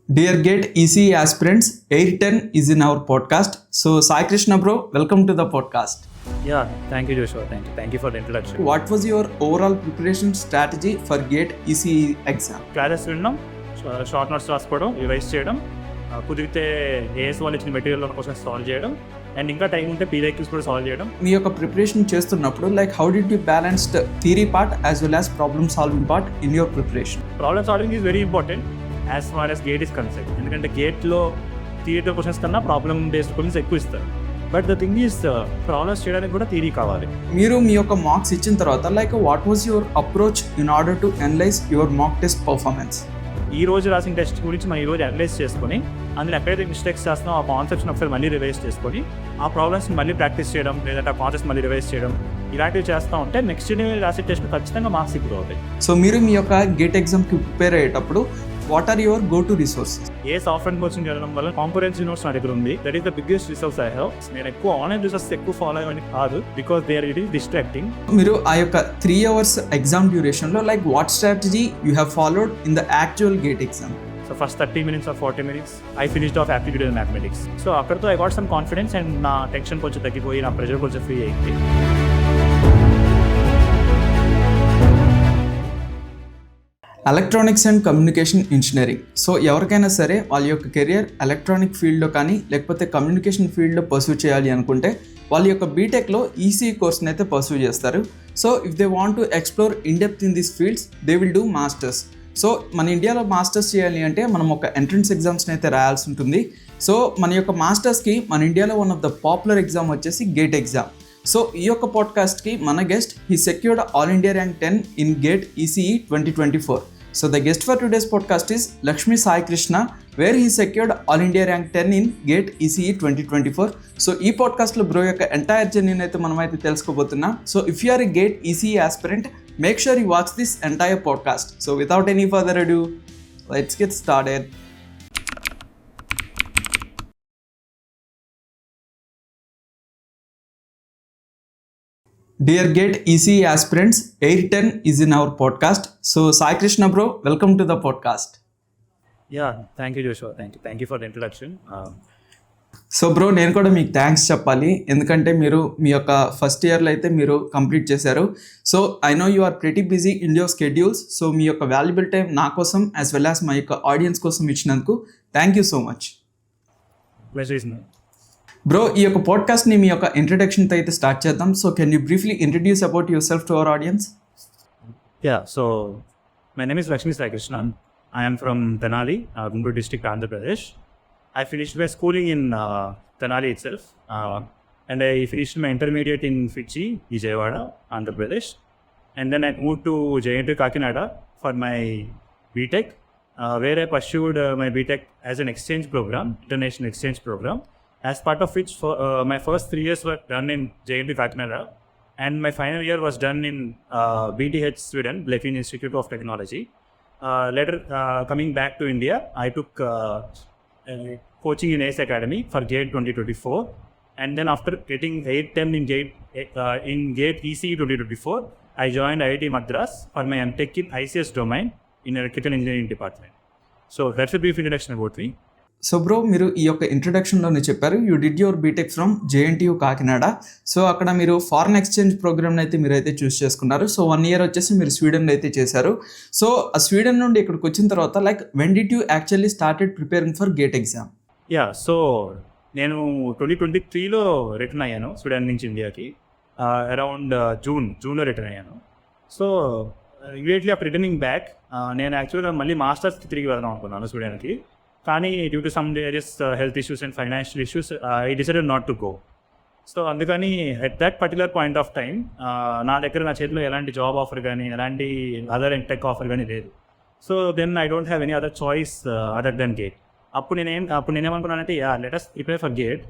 Dear GATE ECE aspirants, Air 10 is in our podcast. So, Sai Krishna Bro, welcome to the podcast. Yeah, thank you, Joshua. Thank you for the introduction. What was your overall preparation strategy for GATE ECE exam? Classes వినడం, short notes రాసుకోవడం, revise చేయడం, కుదిరితే as వాళ్ళు ఇచ్చిన material కోసం solve చేయడం, and ఇంకా time ఉంటే పీఐక్యూస్ కూడా సాల్వ్ చేయడం. మీ యొక్క ప్రిపరేషన్ చేస్తున్నప్పుడు how did you balance theory part as well as problem solving part in your preparation? Problem solving is very important as far as GATE is concept. ఎందుకంటే గేట్లో theory questions కన్నా problem based questions ఎక్కువ ఇస్తారు. But the thing is problems చేయడానికి కూడా theory కావాలి. మీరు మీ యొక్క మార్క్స్ ఇచ్చిన తర్వాత what was your approach in order to analyse your mock test performance? ఈ రోజు రాసిన టెస్ట్ గురించి మనం ఈ రోజు అనలైజ్ చేసుకొని అందులో ఎక్కడైతే మిస్టేక్స్ చేస్తున్నాం ఆ కాన్సెప్ట్స్ని ఒకసారి మళ్ళీ రివైజ్ చేసుకొని ఆ ప్రాబ్లమ్స్ని మళ్ళీ ప్రాక్టీస్ చేయడం, లేదంటే ఆ కాన్సెప్ట్స్ మళ్ళీ రివైజ్ చేయడం, ఇలాంటివి చేస్తూ ఉంటే నెక్స్ట్ డే రాసే టెస్ట్ ఖచ్చితంగా మార్క్స్ ఇంప్రూవ్ అవుతాయి. సో మీరు మీ యొక్క గేట్ ఎగ్జామ్కి ప్రిపేర్ అయ్యేటప్పుడు what are your go to resources? ఏ సాఫ్ట్వేర్ కోచింగ్ చేయడం వల్ల కాంకరెన్సీ నోట్స్ నా దగ్గర ఉంది. That is the biggest resource I have. నేను ఎక్కువ ఆన్లైన్ రిసోర్స్ ఎక్కువ ఫాలో అయ్యని కాదు, because they are it is distracting. మీరు ఆ యొక్క 3 hours ఎగ్జామ్ డ్యూరేషన్లో what strategy you have followed in the actual GATE exam? So first 30 minutes or 40 minutes I finished off aptitude and mathematics. So అక్కడితో I got some confidence and నా tension కొంచెం తగ్గిపోయి నా ప్రెషర్ కొంచెం ఫ్రీ అయింది. Electronics and communication engineering. So ఎవరికైనా సరే వాళ్ళ యొక్క కెరియర్ ఎలక్ట్రానిక్ ఫీల్డ్లో కానీ లేకపోతే కమ్యూనికేషన్ ఫీల్డ్లో పర్సూ చేయాలి అనుకుంటే వాళ్ళ యొక్క బీటెక్లో ఈసీ కోర్స్ని అయితే పర్సూ చేస్తారు. So if they want to explore in depth in this fields they will do masters. So మన ఇండియాలో మాస్టర్స్ చేయాలి అంటే మనం ఒక ఎంట్రన్స్ ఎగ్జామ్స్ని అయితే రాయాల్సి ఉంటుంది. సో మన యొక్క మాస్టర్స్కి మన ఇండియాలో one of the popular exam వచ్చేసి గేట్ ఎగ్జామ్. సో ఈ యొక్క పాడ్కాస్ట్కి మన guest he secured all India rank 10 in gate ECE 2024. So the guest for today's podcast is Sai Krishna, where he secured All India Rank 10 in GATE ECE 2024. So ఈ పాడ్కాస్ట్లో bro యొక్క entire జర్నీని అయితే మనమైతే తెలుసుకోబోతున్నాం. So if you are a GATE ECE aspirant, make sure you watch this entire podcast. So without any further ado, let's get started. Dear GATE ECE aspirants, Air 10 is in our podcast. So Sai Krishna Bro, welcome to the podcast. Yeah, thank you, Joshua. Thank you for the introduction. So bro నేను కూడా మీకు thanks చెప్పాలి, ఎందుకంటే మీరు మీ యొక్క first ఇయర్లో అయితే మీరు కంప్లీట్ చేశారు. So I know you are pretty busy in your schedules. So మీ యొక్క వాల్యుబుల్ టైం నా కోసం యాజ్ వెల్ యాజ్ మా యొక్క ఆడియన్స్ కోసం ఇచ్చినందుకు thank you so much. Bro ఈ యొక్క పాడ్కాస్ట్ని మీ యొక్క ఇంట్రడక్షన్తో అయితే స్టార్ట్ చేద్దాం. So can you briefly introduce about your self to our audience? Yeah, so my name is Sai Krishna. I am from Tenali, Guntur district, Andhra Pradesh. I finished my schooling in Tenali itself, and I finished my intermediate in ft.Sai, Vijayawada, Andhra Pradesh. And then I moved to JNT Kakinada for my BTech, where I pursued my BTech as an exchange program, international exchange program, as part of which my first 3 years were done in JNT Kakinada, and my final year was done in BTH Sweden, Blekinge Institute of Technology. Later, coming back to India, I took coaching in ACE Academy for GATE 2024, and then after getting 810 in GATE ECE 2024, I joined IIT Madras for my MTech in ICS domain in electrical engineering department. So that's a brief introduction about me. So bro మీరు ఈ యొక్క ఇంట్రడక్షన్లోనే చెప్పారు you did your BTech from JNTU Kakinada. So అక్కడ మీరు foreign exchange ప్రోగ్రామ్ని అయితే మీరైతే చూస్ చేసుకున్నారు. సో 1 year వచ్చేసి మీరు స్వీడన్లో అయితే చేశారు. సో ఆ స్వీడన్ నుండి ఇక్కడికి వచ్చిన తర్వాత when did you actually started preparing for GATE exam? So నేను 2023లో రిటర్న్ అయ్యాను స్వీడన్ నుంచి ఇండియాకి. అరౌండ్ జూన్లో రిటర్న్ అయ్యాను. So immediately after returning back నేను యాక్చువల్గా మళ్ళీ మాస్టర్స్కి తిరిగి వెళ్దాం అనుకున్నాను స్వీడన్కి. కానీ due to some various health issues and financial issues I decided not to go. So అందుకని at that particular point of time నా చేతిలో ఎలాంటి జాబ్ ఆఫర్ కానీ ఎలాంటి అదర్ ఎంటెక్ ఆఫర్ కానీ లేదు. So then I don't have any other choice other than GATE. అప్పుడు నేనేమనుకున్నానంటే let us prepare for GATE.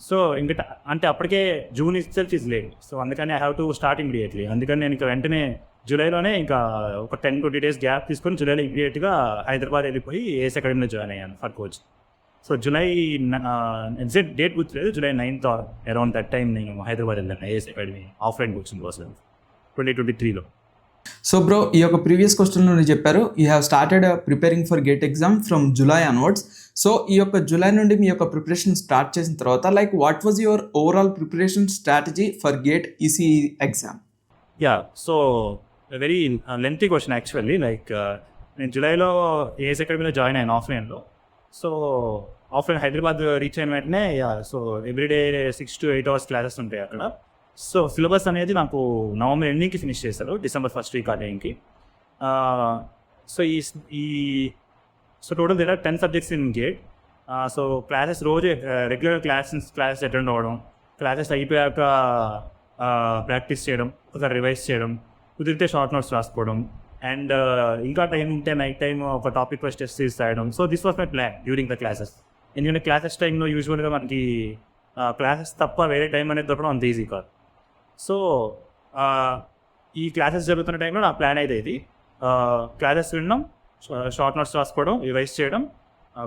So ఇంకా అంటే అప్పటికే June itself is late. So అందుకని I have to start immediately. అందుకని నేను ఇంకా వెంటనే జూలైలోనే ఇంకా ఒక 10-20 days గ్యాప్ తీసుకొని జూలైలో ఇమీడియట్గా హైదరాబాద్ వెళ్ళిపోయి ఏఎస్ అకాడమీలో జాయిన్ అయ్యాను for coach. So July exact date గుర్తులేదు, July 9th around that time నేను హైదరాబాద్ వెళ్ళాను ఏఎస్ అకాడమీ ఆఫ్లైన్ కోచింగ్ కోసం 2023లో. సో బ్రో, ఈ యొక్క ప్రీవియస్ క్వశ్చన్లో మీరు చెప్పారు you have started preparing for GATE exam from July onwards. So ఈ యొక్క జూలై నుండి మీ యొక్క ప్రిపరేషన్ స్టార్ట్ చేసిన తర్వాత like what was your overall preparation strategy for gate EC exam? Yeah, so very lengthy question actually. Like నేను జూలైలో as అకాడమీలో join అయ్యాను ఆఫ్లైన్లో. సో ఆఫ్లైన్ హైదరాబాద్ రీచ్ అయిన వెంటనే so everyday 6 to 8 hours classes ఉంటాయి అక్కడ. సో సిలబస్ అనేది నాకు నవంబర్ ఎండింగ్కి ఫినిష్ చేశారు, డిసెంబర్ ఫస్ట్ వీక్ ఆ టైంకి. So so total there are 10 subjects in GATE. So classes రోజు రెగ్యులర్ క్లాసెస్ అటెండ్ అవ్వడం, క్లాసెస్ అయిపోయాక ప్రాక్టీస్ చేయడం, ఒకసారి రివైజ్ చేయడం, కుదిరితే షార్ట్ నోట్స్ రాసుకోవడం, అండ్ ఇంకా టైం ఉంటే నైట్ టైం ఒక టాపిక్ వైజ్ టెస్ట్ రాయడం. So this was my plan during the classes. ఎందుకంటే క్లాసెస్ టైంలో యూజువల్గా మనకి క్లాసెస్ తప్ప వేరే టైం అనేది దొరకడం అంత ఈజీ కాదు. సో ఈ క్లాసెస్ జరుగుతున్న టైంలో నా ప్లాన్ అయితే ఇది, క్లాసెస్ వినడం, షార్ట్ నోట్స్ రాసుకోవడం, రివైజ్ చేయడం,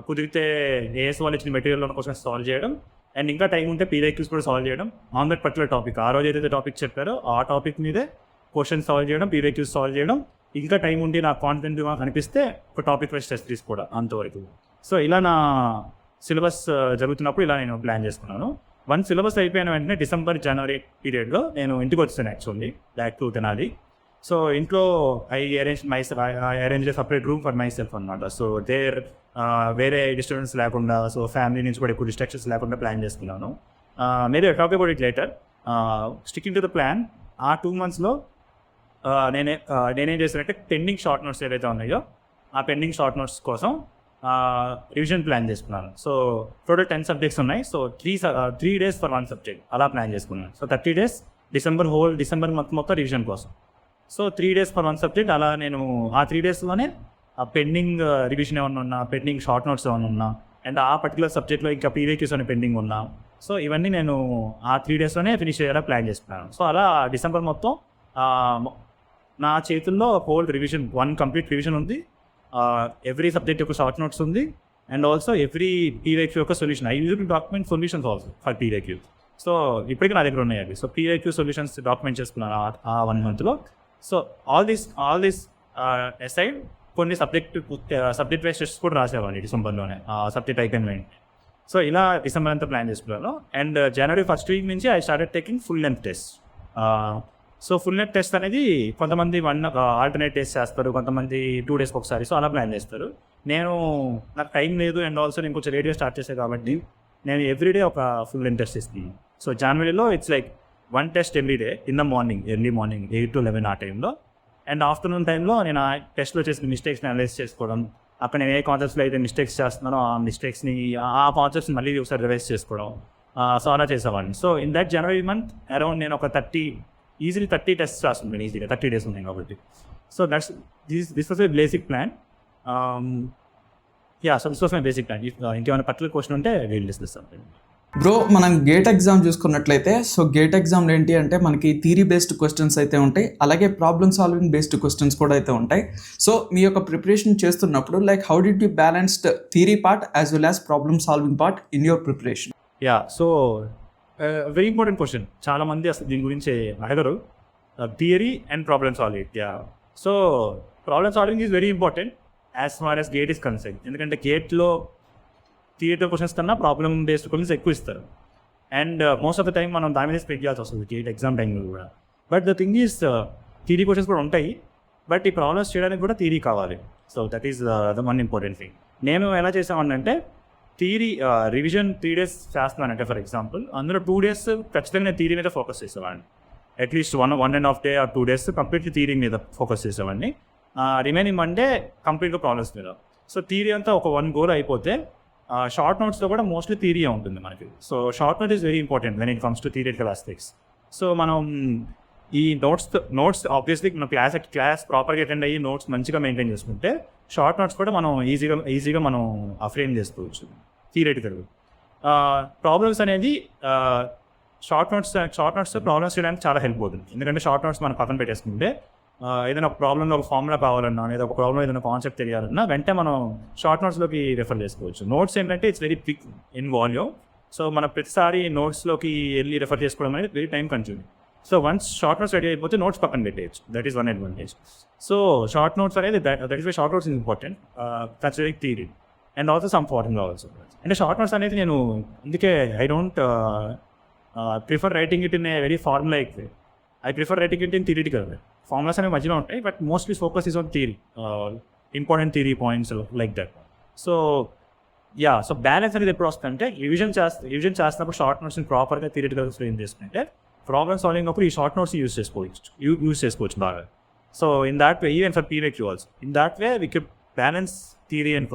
కుదిరితే ఏఎస్ వాళ్ళు ఇచ్చిన మెటీరియల్ క్వశ్చన్స్ సాల్వ్ చేయడం, అండ్ ఇంకా టైం ఉంటే పీవైక్యూస్ కూడా సాల్వ్ చేయడం ఆన్ దట్ పర్టికులర్ టాపిక్. ఆ రోజు ఏదైతే టాపిక్ చెప్పారో ఆ టాపిక్ మీదే క్వశ్చన్స్ సాల్వ్ చేయడం, పీవైక్యూస్ సాల్వ్ చేయడం, ఇంకా టైం ఉండి నాకు కాన్ఫిడెంట్గా అనిపిస్తే ఒక టాపిక్ వైజ్ టెస్ట్ తీసుకోవడం, అంతవరకు. సో ఇలా నా సిలబస్ జరుగుతున్నప్పుడు ఇలా నేను ప్లాన్ చేసుకున్నాను. వన్ సిలబస్ అయిపోయిన వెంటనే డిసెంబర్ జనవరి పీరియడ్లో నేను ఇంటికి వచ్చాను actually, back to Tenali. So ఇంట్లో I arrange separate room for myself అనమాట. సో వేరే డిస్టర్బెన్స్ లేకుండా, సో ఫ్యామిలీ నుంచి కూడా ఎక్కువ డిస్ట్రాక్షన్స్ లేకుండా ప్లాన్ చేసుకున్నాను. Maybe I talk about it later. Sticking to the plan, ఆ 2 monthsలో నేనేం చేశానంటే పెండింగ్ షార్ట్ నోట్స్ ఏవైతే ఉన్నాయో ఆ పెండింగ్ షార్ట్ నోట్స్ కోసం రివిజన్ ప్లాన్ చేసుకున్నాను. సో టోటల్ 10 subjects ఉన్నాయి. సో 3 days ఫర్ 1 subject అలా ప్లాన్ చేసుకున్నాను. సో 30 days డిసెంబర్ మంత్ మొత్తం రివిజన్ కోసం. సో 3 days ఫర్ 1 subject అలా నేను ఆ 3 daysలోనే ఆ పెండింగ్ రివిజన్ ఏమన్నా ఉన్నా, పెండింగ్ షార్ట్ నోట్స్ ఏమన్నా ఉన్నా, అండ్ ఆ పర్టికులర్ సబ్జెక్ట్లో ఇంకా పీవైక్యూస్ అని పెండింగ్ ఉన్నా, సో ఇవన్నీ నేను ఆ 3 daysలోనే ఫినిష్ అయ్యేలా ప్లాన్ చేసుకున్నాను. సో అలా డిసెంబర్ మొత్తం నా చేతుల్లో హోల్ రివిజన్, 1 complete రివిజన్ ఉంది. ఎవ్రీ సబ్జెక్ట్ యొక్క షార్ట్ నోట్స్ ఉంది, అండ్ ఆల్సో ఎవ్రీ పీవైక్యూ యొక్క solution. I use document solutions also for PYQ. So ఇప్పటికీ నా దగ్గర ఉన్నాయి అవి. సో పీవైక్యూ సొల్యూషన్స్ డాక్యుమెంట్ చేసుకున్నాను ఆ 1 monthలో. సో ఆల్ దిస్ అసైడ్ కొన్ని సబ్జెక్ట్ వైజ్ టెస్ట్ కూడా రాసేవాడిని డిసెంబర్లోనే, సబ్జెక్ట్ అయిపోయిన వెంటనే. సో ఇలా డిసెంబర్ అంతా ప్లాన్ చేసుకున్నాను. అండ్ జనవరి ఫస్ట్ వీక్ నుంచి I started taking full length test. So full length test అనేది కొంతమంది ఆల్టర్నేట్ టెస్ట్ చేస్తారు, కొంతమంది 2 days ఒకసారి, సో అలా ప్లాన్ చేస్తారు. నాకు టైం లేదు, అండ్ ఆల్సో నేను కొంచెం లేట్గా స్టార్ట్ చేశాను కాబట్టి నేను ఎవ్రీడే ఒక ఫుల్ లెంత్ టెస్ట్ ఇస్తాను. సో జనవరిలో it's like 1 test everyday in the morning, early morning 8 to 11 ఆ టైంలో. అండ్ ఆఫ్టర్నూన్ టైంలో నేను ఆ టెస్ట్లో చేసిన మిస్టేక్స్ని అనలైజ్ చేసుకోవడం, అక్కడ నేను ఏ కాన్సెప్ట్స్లో అయితే మిస్టేక్స్ చేస్తున్నానో ఆ మిస్టేక్స్ని, ఆ కాన్సెప్ట్స్ని మళ్ళీ ఒకసారి రివైజ్ చేసుకోవడం, సో అలా చేసేవాడిని. So in that January month around నేను ఒక 30 tests రాస్తున్నాను ఈజీగా, 30 days ఉన్నాయి కాబట్టి. So this was my basic plan. So this was my basic plan. ఇంకేమైనా పర్టికులర్ క్వశ్చన్ ఉంటే వీల్ డిస్కస్ చేస్తాను. బ్రో, మనం గేట్ ఎగ్జామ్ చూసుకున్నట్లయితే, సో గేట్ ఎగ్జామ్లో ఏంటి అంటే మనకి థియరీ బేస్డ్ క్వశ్చన్స్ అయితే ఉంటాయి, అలాగే ప్రాబ్లమ్ సాల్వింగ్ బేస్డ్ క్వశ్చన్స్ కూడా అయితే ఉంటాయి. సో మీ యొక్క ప్రిపరేషన్ చేస్తున్నప్పుడు like how did you balanced theory part as well as problem solving part in your preparation? So very important question. చాలామంది అసలు దీని గురించి అడగరు, theory and problem solving. So problem solving is very important as far as GATE is concern. ఎందుకంటే గేట్లో theory questions కన్నా problem based questions ఎక్కువ ఇస్తారు, and most of the time మనం దాని మీద స్పెండ్ చేయాల్సి వస్తుంది గేట్ ఎగ్జామ్ టైంలో కూడా. But the thing is theory questions కూడా ఉంటాయి, బట్ ఈ ప్రాబ్లమ్స్ చేయడానికి కూడా థియరీ కావాలి. So that is the one important thing. నేను ఎలా చేసామనంటే థియరీ రివిజన్ 3 days చేస్తున్నానంటే ఫర్ ఎగ్జాంపుల్, అందులో 2 days ఖచ్చితంగా నేను థియరీ మీద ఫోకస్ చేసేవాడిని. At least 1.5 day or 2 days completely theory మీద ఫోకస్ చేసేవాడిని. రిమైనింగ్ 1 day కంప్లీట్గా ప్రాబ్లమ్స్ మీద. సో థియరీ అంతా ఒక 1 goal అయిపోతే షార్ట్ నోట్స్లో కూడా మోస్ట్లీ థియరీ ఉంటుంది మనకి. So short note is very important when it comes to theoretical aspects. So మనం ఈ నోట్స్ ఆబ్వియస్లీ మన క్లాస్ ప్రాపర్గా అటెండ్ అయ్యి నోట్స్ మంచిగా మెయింటైన్ చేసుకుంటే షార్ట్ నోట్స్ కూడా మనం ఈజీగా మనం ఫ్రేమ్ చేసుకోవచ్చు థియరిటికల్గా. ప్రాబ్లమ్స్ అనేది షార్ట్ నోట్స్ ప్రాబ్లమ్స్ చేయడానికి చాలా హెల్ప్ అవుతుంది. ఎందుకంటే షార్ట్ నోట్స్ మనం పక్కన పెట్టేసుకుంటే ఏదైనా ఒక ప్రాబ్లంలో ఒక ఫార్ములా కావాలన్నా, లేదా ఒక ప్రాబ్లం ఏదైనా కాన్సెప్ట్ తెలియాలన్నా వెంటనే మనం షార్ట్ నోట్స్లోకి రెఫర్ చేసుకోవచ్చు. నోట్స్ ఏంటంటే it's very quick in volume. So మనం ప్రతిసారి నోట్స్లోకి వెళ్ళి రెఫర్ చేసుకోవడం అనేది very time consuming. So once short notes ready అయిపోతే నోట్స్ పక్కన పెట్టేయచ్చు. That is one advantage. So short notes అనేది that is why short notes is important, considering theory and also some formula also. అంటే short notes అనేది నేను అందుకే I don't prefer writing it in a very formula like way. I prefer writing it in theoretical way. Formulas అనేవి మధ్యలో ఉంటాయి, but mostly focus is on theory, important theory points like that. So so balance అనేది ఎప్పుడు వస్తుందంటే revision చేస్తున్నప్పుడు short నోట్స్ని ప్రాపర్గా theoretical frame చేసుకుంటే ప్రాబ్లమ్ సాల్వింగ్ అప్పుడు ఈ షార్ట్ నోట్స్ యూజ్ చేసుకోవచ్చు బాగా. So in that way even for period also in that way we can balance theory and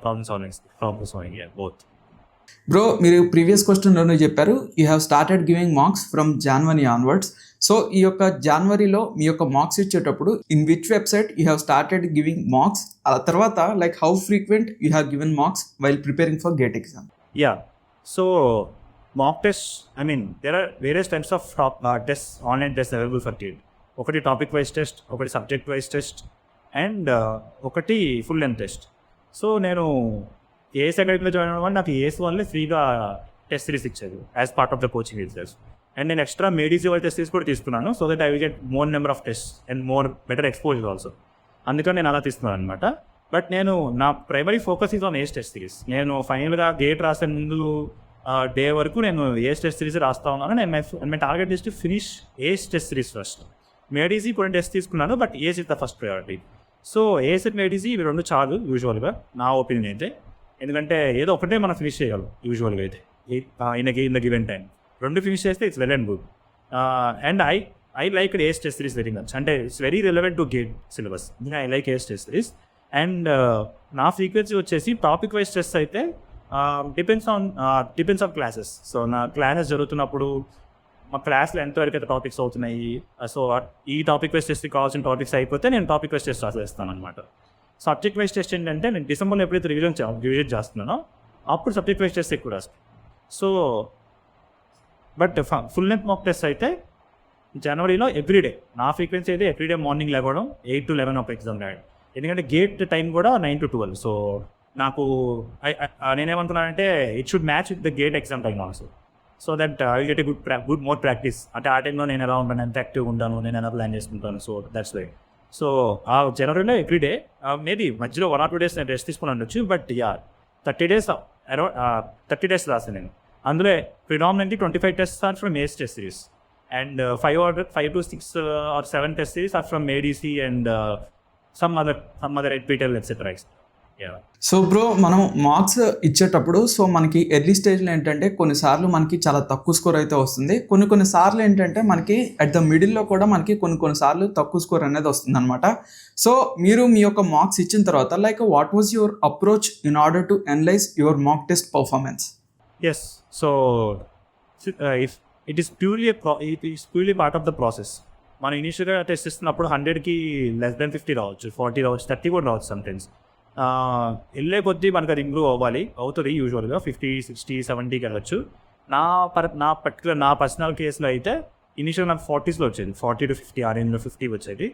problem solving both. Bro, మీరు ప్రీవియస్ క్వశ్చన్లోనే చెప్పారు you have started giving marks from January onwards. So ఈ యొక్క జనవరిలో మీ యొక్క marks ఇచ్చేటప్పుడు in which website you have started giving marks, ఆ తర్వాత like how frequent you have given marks while preparing for GATE exam? So mock test, I mean there are various types of test, online test available for GATE. ఒకటి topic wise test, ఒకటి subject wise test, and ఒకటి full length test. So నేను ఏఎస్ అకాడమీలో join అవ్వడం వల్ల నాకు ఏఎస్ వల్లే ఫ్రీగా టెస్ట్ సిరీస్ ఇచ్చారు as part of the coaching itself. And నేను ఎక్స్ట్రా మేడీసీ వాళ్ళ టెస్ట్ సిరీస్ కూడా తీసుకున్నాను, so that I will get more number of test and more better exposure also. అందుకని నేను అలా తీసుకున్నాను అనమాట. బట్ నేను నా primary focus is on ACE test series. నేను ఫైనల్గా గేట్ రాసే ముందు డే వరకు నేను ఏఎస్ టెస్ట్ సిరీస్ రాస్తా ఉన్నాను. నేను my target is to finish ACE test series first. Made Easy కొన్ని టెస్ట్ తీసుకున్నాను, but ACE is the first priority. So ACE and Made Easy ఇవి రెండు చాలు యూజువల్గా నా ఒపీనియన్ అయితే. ఎందుకంటే ఏదో ఒకటే మనం ఫినిష్ చేయగలం యూజువల్గా అయితే ఇన్ ద గివెన్ టైం. రెండు ఫినిష్ చేస్తే it's well and good. And I like ACE test series very much. అంటే it's very relevant to GATE syllabus. I like ACE test series. And నా ఫ్రీక్వెన్సీ వచ్చేసి topic wise test అయితే depends on classes. So నా classes జరుగుతున్నప్పుడు మా క్లాస్లో ఎంతవరకు అయితే టాపిక్స్ అవుతున్నాయి, సో ఈ టాపిక్ వైజ్ టెస్ట్కి కావాల్సిన టాపిక్స్ అయిపోతే నేను టాపిక్ వైజ్ టెస్ట్ రాసేస్తాను అనమాట. సబ్జెక్ట్ వైజ్ టెస్ట్ ఏంటంటే నేను డిసెంబర్లో ఎప్పుడైతే రివిజన్ చేస్తున్నానో అప్పుడు సబ్జెక్ట్ వైజ్ టెస్ట్ ఎక్కువ రాస్తాను. So but full length mock test అయితే జనవరిలో ఎవ్రీడే. నా ఫ్రీక్వెన్సీ అయితే ఎవ్రీడే మార్నింగ్ లేవడం 8 to 11 ఆఫ్ ఎగ్జామ్ రాయడం. ఎందుకంటే గేట్ టైం కూడా 9 to 12. సో నాకు నేనేమనుకున్నానంటే it should match with the GATE exam time also. So that I get a good more practice. అంటే ఆ టైంలో నేను ఎలా ఉంటాను, ఎంత యాక్టివ్గా ఉంటాను, నేను ఎలా ప్లాన్ చేసుకుంటాను. So that's why. సో ఆ జనవరిలో ఎవ్రీడే, మేబీ మధ్యలో 1 or 2 days నేను రెస్ట్ తీసుకుని ఉండొచ్చు. బట్ 30 days అరౌండ్ 30 days రాస్తాను నేను. అందులో predominantly 25 tests are from ACE test series and 5 to 6 or 7 test series are from ADC and some other NPTEL etc. So bro, మనం మార్క్స్ ఇచ్చేటప్పుడు so మనకి ఎర్లీ స్టేజ్లో ఏంటంటే కొన్నిసార్లు మనకి చాలా తక్కువ స్కోర్ అయితే వస్తుంది, కొన్నిసార్లు ఏంటంటే మనకి అట్ ద మిడిల్లో కూడా మనకి కొన్నిసార్లు తక్కువ స్కోర్ అనేది వస్తుంది అనమాట. సో మీరు మీ యొక్క మార్క్స్ ఇచ్చిన తర్వాత like what was your approach in order to analyse your mock test performance? Yes, so if it is purely part of the process. మనం ఇనిషియల్గా టెస్ట్ ఇస్తున్నప్పుడు 100కి less than 50 రావచ్చు, 40 రావచ్చు, 30 కూడా రావచ్చు సమ్టైమ్స్. వెళ్ళే కొద్దీ మనకు అది ఇంప్రూవ్ అవుతుంది యూజువల్గా 50, 60, 70కి వెళ్ళచ్చు. నా పర్సనల్ కేసులో అయితే ఇనిషియల్ నాకు 40sలో వచ్చేది, 40 to 50 ఆ రేంజ్లో 50 వచ్చేది.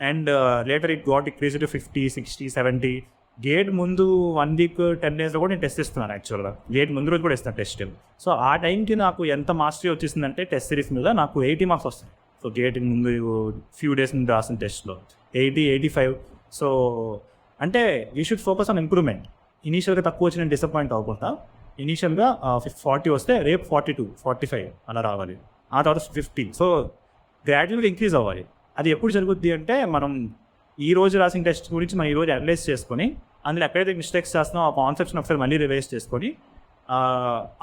And later it got increase to 50, 60, 70. Gate ముందు 1 week 10 daysలో కూడా నేను టెస్ట్ ఇస్తున్నాను. యాక్చువల్గా గేట్ ముందు రోజు కూడా ఇస్తాను టెస్ట్. సో ఆ టైంకి నాకు ఎంత మాస్టరీ వచ్చేసిందంటే టెస్ట్ సిరీస్ మీద నాకు 80 marks వస్తాయి. సో గేట్ ముందు ఫ్యూ డేస్ ముందు రాసిన టెస్ట్లో 80, 85. సో అంటే you should focus on improvement. ఇనీషియల్గా తక్కువ వచ్చి నేను డిసప్పాయింట్ అవ్వకుండా ఇనీషియల్గా 40 వస్తే రేపు 42, 45 అలా రావాలి, ఆ తర్వాత 50. సో గ్రాడ్యువల్గా ఇంక్రీజ్ అవ్వాలి. అది ఎప్పుడు జరుగుద్ది అంటే మనం ఈ రోజు రాసిన టెస్ట్ గురించి మనం ఈరోజు అనలైజ్ చేసుకొని అందులో ఎక్కడైతే మిస్టేక్స్ చేస్తున్నాం ఆ కాన్సెప్ట్స్ని ఒకసారి మళ్ళీ రివైజ్ చేసుకొని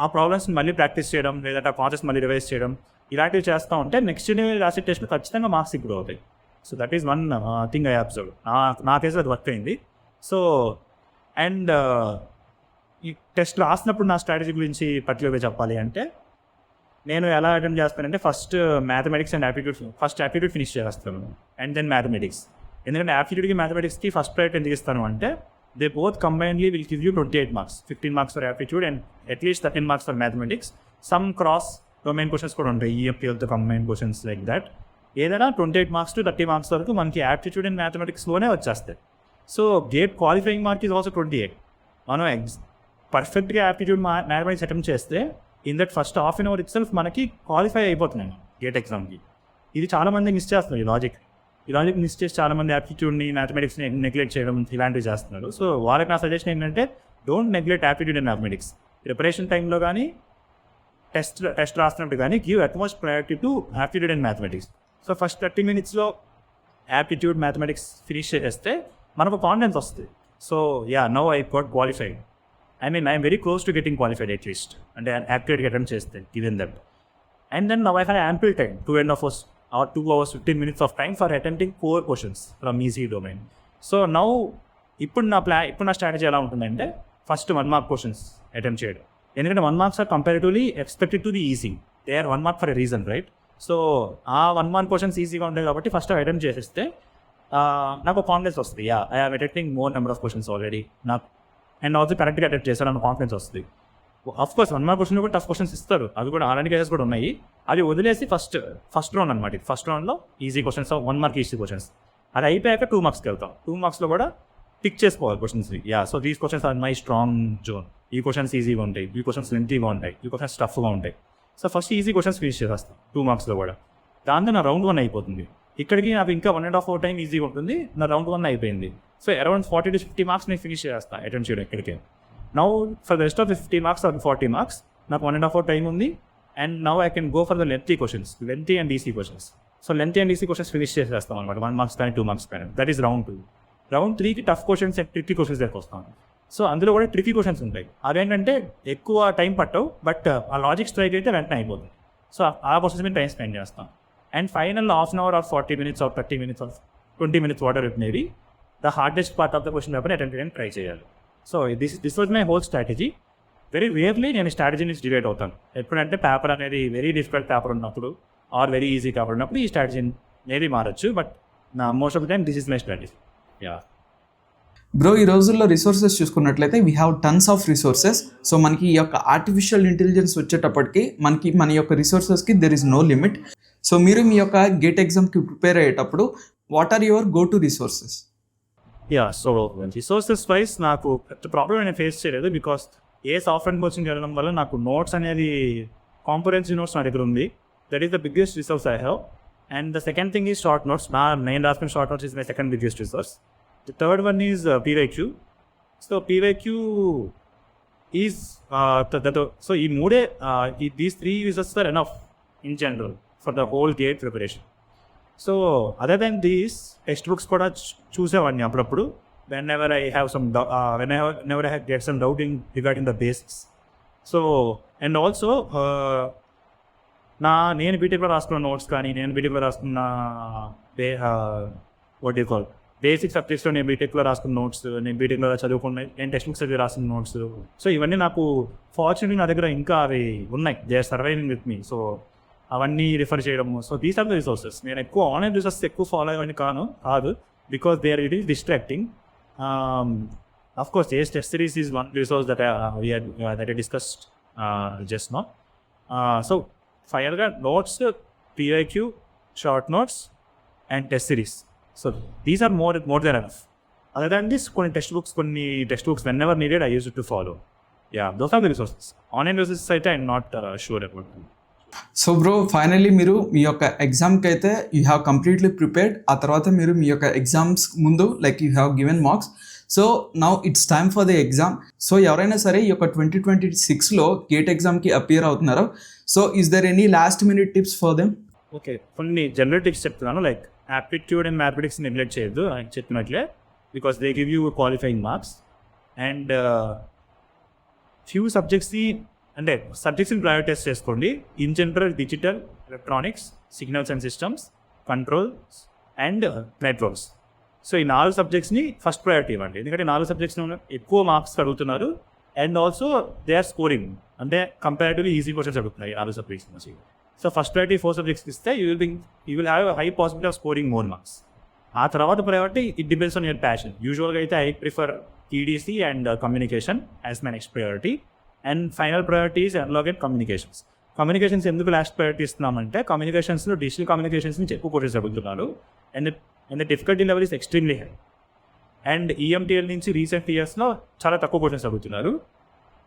ఆ ప్రాబ్లమ్స్ని మళ్ళీ ప్రాక్టీస్ చేయడం, లేదంటే ఆ కాన్సెప్ట్స్ మళ్ళీ రివైజ్ చేయడం, ఇలాంటివి చేస్తూ ఉంటే నెక్స్ట్ డే రాసే టెస్ట్లు ఖచ్చితంగా మార్క్స్ ఇంప్రూవ్ అవుతాయి. So that is one thing I observe. నా కేసులో అది వర్క్ అయింది. సో అండ్ ఈ టెస్ట్ రాసినప్పుడు నా స్ట్రాటజీ గురించి పర్టికులర్గా చెప్పాలి అంటే నేను ఎలా అటెంప్ట్ చేస్తానంటే first mathematics and aptitude finish చేస్తాను అండ్ దెన్ మ్యాథమెటిక్స్. ఎందుకంటే యాప్టిట్యూడ్కి మ్యాథమెటిక్స్కి ఫస్ట్ ప్రయారిటీ ఎందుకు ఇస్తాను అంటే they both combinedly will give you 28 marks, 15 marks for aptitude and at least 13 marks for mathematics. Some cross domain questions కూడా ఉంటాయి, ఈఎఫ్టీఎల్తో కంబైన్ క్వశ్చన్స్ లైక్ దట్. ఏదైనా 28 marks to 30 marks వరకు మనకి aptitude and మ్యాథమెటిక్స్లోనే వచ్చేస్తాయి. So GATE qualifying mark is also 28. మనం పర్ఫెక్ట్గా aptitude mathematics attempt చేస్తే in that first half an hour itself మనకి క్వాలిఫై అయిపోతున్నాయి గేట్ ఎగ్జామ్కి. ఇది చాలామంది మిస్ చేస్తున్నారు ఈ లాజిక్ మిస్ చేసి చాలామంది యాప్టిట్యూడ్ని మ్యాథమెటిక్స్ని నెగ్లెక్ట్ చేయడం ఇలాంటివి చేస్తున్నారు. సో వాళ్ళకి నా సజెషన్ ఏంటంటే don't neglect aptitude and mathematics. Preparation టైంలో కానీ టెస్ట్ రాస్తున్నప్పుడు కానీ give utmost priority to aptitude and mathematics. So first 30 minutesలో యాప్టిట్యూడ్ మ్యాథమెటిక్స్ ఫినిష్ చేస్తే మనకు కాన్ఫిడెన్స్ వస్తుంది. So now I got qualified. I'm very close to getting qualified at least, అంటే యాక్టివేట్గా అటెంప్ట్ చేస్తే given that. And then now I have ample time, 2.5 hours or 2 hours 15 minutes of time for attempting 4 questions from easy domain. So now ఇప్పుడు నా strategy ఎలా ఉంటుందంటే first 1 mark questions attempt చేయడం. ఎందుకంటే 1 marks are comparatively expected to the easy. They are 1 mark for a reason, right? So ఆ 1 mark questions ఈజీగా ఉంటాయి కాబట్టి ఫస్ట్ అటెంప్ట్ చేసేస్తే నాకు కాన్ఫిడెన్స్ వస్తుంది. I have attempting more number of questions already నాకు, అండ్ ఆల్సో కరెక్ట్గా అటెంప్ట్ చేశాను అన్న కాన్ఫిడెన్స్ వస్తుంది. ఆఫ్ కోర్స్ 1 mark క్వశ్చన్ కూడా టఫ్ క్వశ్చన్స్ ఇస్తారు, అవి కూడా అలాంటి కేసెస్ కూడా ఉన్నాయి. అది వదిలేసి ఫస్ట్ రౌండ్ అనమాట. ఫస్ట్ రౌండ్లో easy questions, 1 mark easy questions. అది అయిపోయాక 2 marksకి వెళ్తాం. 2 marksలో కూడా టిక్ చేసుకోవాలి questions. So these questions are my strong zone. ఈ క్వశ్చన్స్ ఈజీగా ఉంటాయి, ఈ క్వశ్చన్స్ లెంతీగా ఉంటాయి, ఈ క్వశ్చన్స్ టఫ్గా ఉంటాయి. So first easy questions finish చేసేస్తాను 2 marksలో కూడా. దాంతో నా రౌండ్ 1 అయిపోతుంది. ఇక్కడికి నాకు ఇంకా 1.5 hour టైం ఈజీగా ఉంటుంది. నా రౌండ్ 1 అయిపోయింది. సో అరౌండ్ 40 to 50 marks నేను ఫినిష్ చేస్తాను అటెంప్ట్ చేయడం ఇక్కడికి. Now for the rest of 50 marks or 40 marks నాకు 1.5 hour టైం ఉంది. And now I can go for the lengthy questions, lengthy and EC questions. So lengthy and EC questions finish చేసేస్తాం అనమాట 1 marks కానీ 2 marks కానీ. That is round 2. Round 3కి tough questions and tricky questions దగ్గరకు వస్తాను. So అందులో కూడా tricky questions ఉంటాయి. అదేంటంటే ఎక్కువ టైం పట్టవు, బట్ ఆ లాజిక్ స్ట్రైక్ అయితే వెంటనే అయిపోతుంది. సో ఆ ప్రాసెస్ మీద టైం స్పెండ్ చేస్తాం. And final half an hour or 40 minutes or 30 minutes or 20 minutes whatever it maybe the hardest part of the question paper attempt చేయడానికి ట్రై చేయాలి. So this was my whole strategy. Very rarely నేను strategy నుంచి divide అవుతాను. ఎప్పుడంటే paper అనేది very difficult paper ఉన్నప్పుడు or very easy paper ఉన్నప్పుడు ఈ స్ట్రాటజీ మేబీ మారచ్చు, బట్ నా most of the time this is my strategy. Bro, ఈ రోజుల్లో రిసోర్సెస్ చూసుకున్నట్లయితే we have tons of resources. So మనకి ఈ యొక్క ఆర్టిఫిషియల్ ఇంటెలిజెన్స్ వచ్చేటప్పటికి మన యొక్క రిసోర్సెస్కి there is no limit. So మీరు మీ యొక్క గేట్ ఎగ్జామ్కి ప్రిపేర్ అయ్యేటప్పుడు what are your go to resources? So resources wise నాకు పెద్ద ప్రాబ్లం నేను ఫేస్ చేయలేదు. బికాస్ ఏ సాఫ్ట్వేర్ కోచింగ్ వెళ్ళడం వల్ల నాకు నోట్స్ అనేది కాంపరెన్సివ్ నోట్స్ నా దగ్గర ఉంది. That is the biggest resource I have. And the second thing is short notes. నేను రాసుకున్న short notes is my second biggest resource. The third one is PYQ. So PYQ is so ఈ మూడే these 3 resources are enough in general for the whole GATE preparation. So other than these textbooks కూడా చూసేవాడిని అప్పుడప్పుడు. whenever I have get some doubting regarding the basics. So and also నేను బీటెక్లో రాసుకున్న notes కానీ, నేను బీటెక్లో రాసుకున్న బేసిక్ సబ్జెక్ట్స్లో నేను బీటెక్లో రాసుకున్న నోట్స్, నేను బీటెక్లో చదువుకున్న నేను టెక్స్ట్ బుక్స్ చదివి రాసిన నోట్స్. సో ఇవన్నీ నాకు ఫార్చునేట్లీ నా దగ్గర ఇంకా అవి ఉన్నాయి. They are surviving with me. So అవన్నీ రిఫర్ చేయడము. So these are the resources. నేను ఎక్కువ ఆన్లైన్ రిసోర్సెస్ ఎక్కువ ఫాలో అయ్యేవాడిని కాదు, because they are it is distracting. Of course, yes, test series is one resource that I discussed just now. So, finally, notes, PIQ, short notes, and test series. So, these are more than enough. Other than this, కొన్ని text books whenever needed, I used to follow. Those are the resources. Online resources అయితే I'm not sure about them. So bro, finally మీరు మీ యొక్క ఎగ్జామ్కి అయితే you have completely prepared. ఆ తర్వాత మీరు మీ యొక్క ఎగ్జామ్స్ ముందు like you have given marks. So now it's time for the exam. So ఎవరైనా సరే ఈ యొక్క 2026లో గేట్ ఎగ్జామ్కి అపియర్ అవుతున్నారు. So is there any last minute tips for them? Okay, కొన్ని జనరల్ టిప్స్ చెప్తున్నాను. Like aptitude and mathematics neglect చేయొద్దు అని చెప్పినట్లే, because they give you qualifying marks. And few సబ్జెక్ట్స్ని అంటే సబ్జెక్ట్స్ని ప్రయారిటైజ్ చేసుకోండి. In general digital, electronics, signals and systems, controls and networks. So ఈ 4 సబ్జెక్ట్స్ని ఫస్ట్ ప్రయారిటీ ఇవ్వండి. ఎందుకంటే 4 సబ్జెక్ట్స్ని ఎక్కువ మార్క్స్ అడుగుతున్నారు. And also they are scoring, అంటే కంపారిటివ్లీ ఈజీ క్వశ్చన్స్ అడుగుతున్నాయి 4 సబ్జెక్ట్స్ నుంచి. సో ఫస్ట్ ప్రయారిటీ 4 సబ్జెక్ట్స్ ఇస్తే you will have high possibility of scoring more marks. ఆ తర్వాత priority it depends on your passion. యూజువల్గా అయితే I prefer EDC and communication as my next priority. And final priority is analogue and communications. Communications ఎందుకు last priority ఇస్తున్నామంటే కమ్యూనికేషన్స్లో digital communications నుంచి ఎక్కువ questions అడుగుతున్నారు. And the difficulty level is ఎక్స్ట్రీమ్లీ high. And EMTL నుంచి రీసెంట్ ఇయర్స్లో చాలా తక్కువ క్వశ్చన్స్ అడుగుతున్నారు.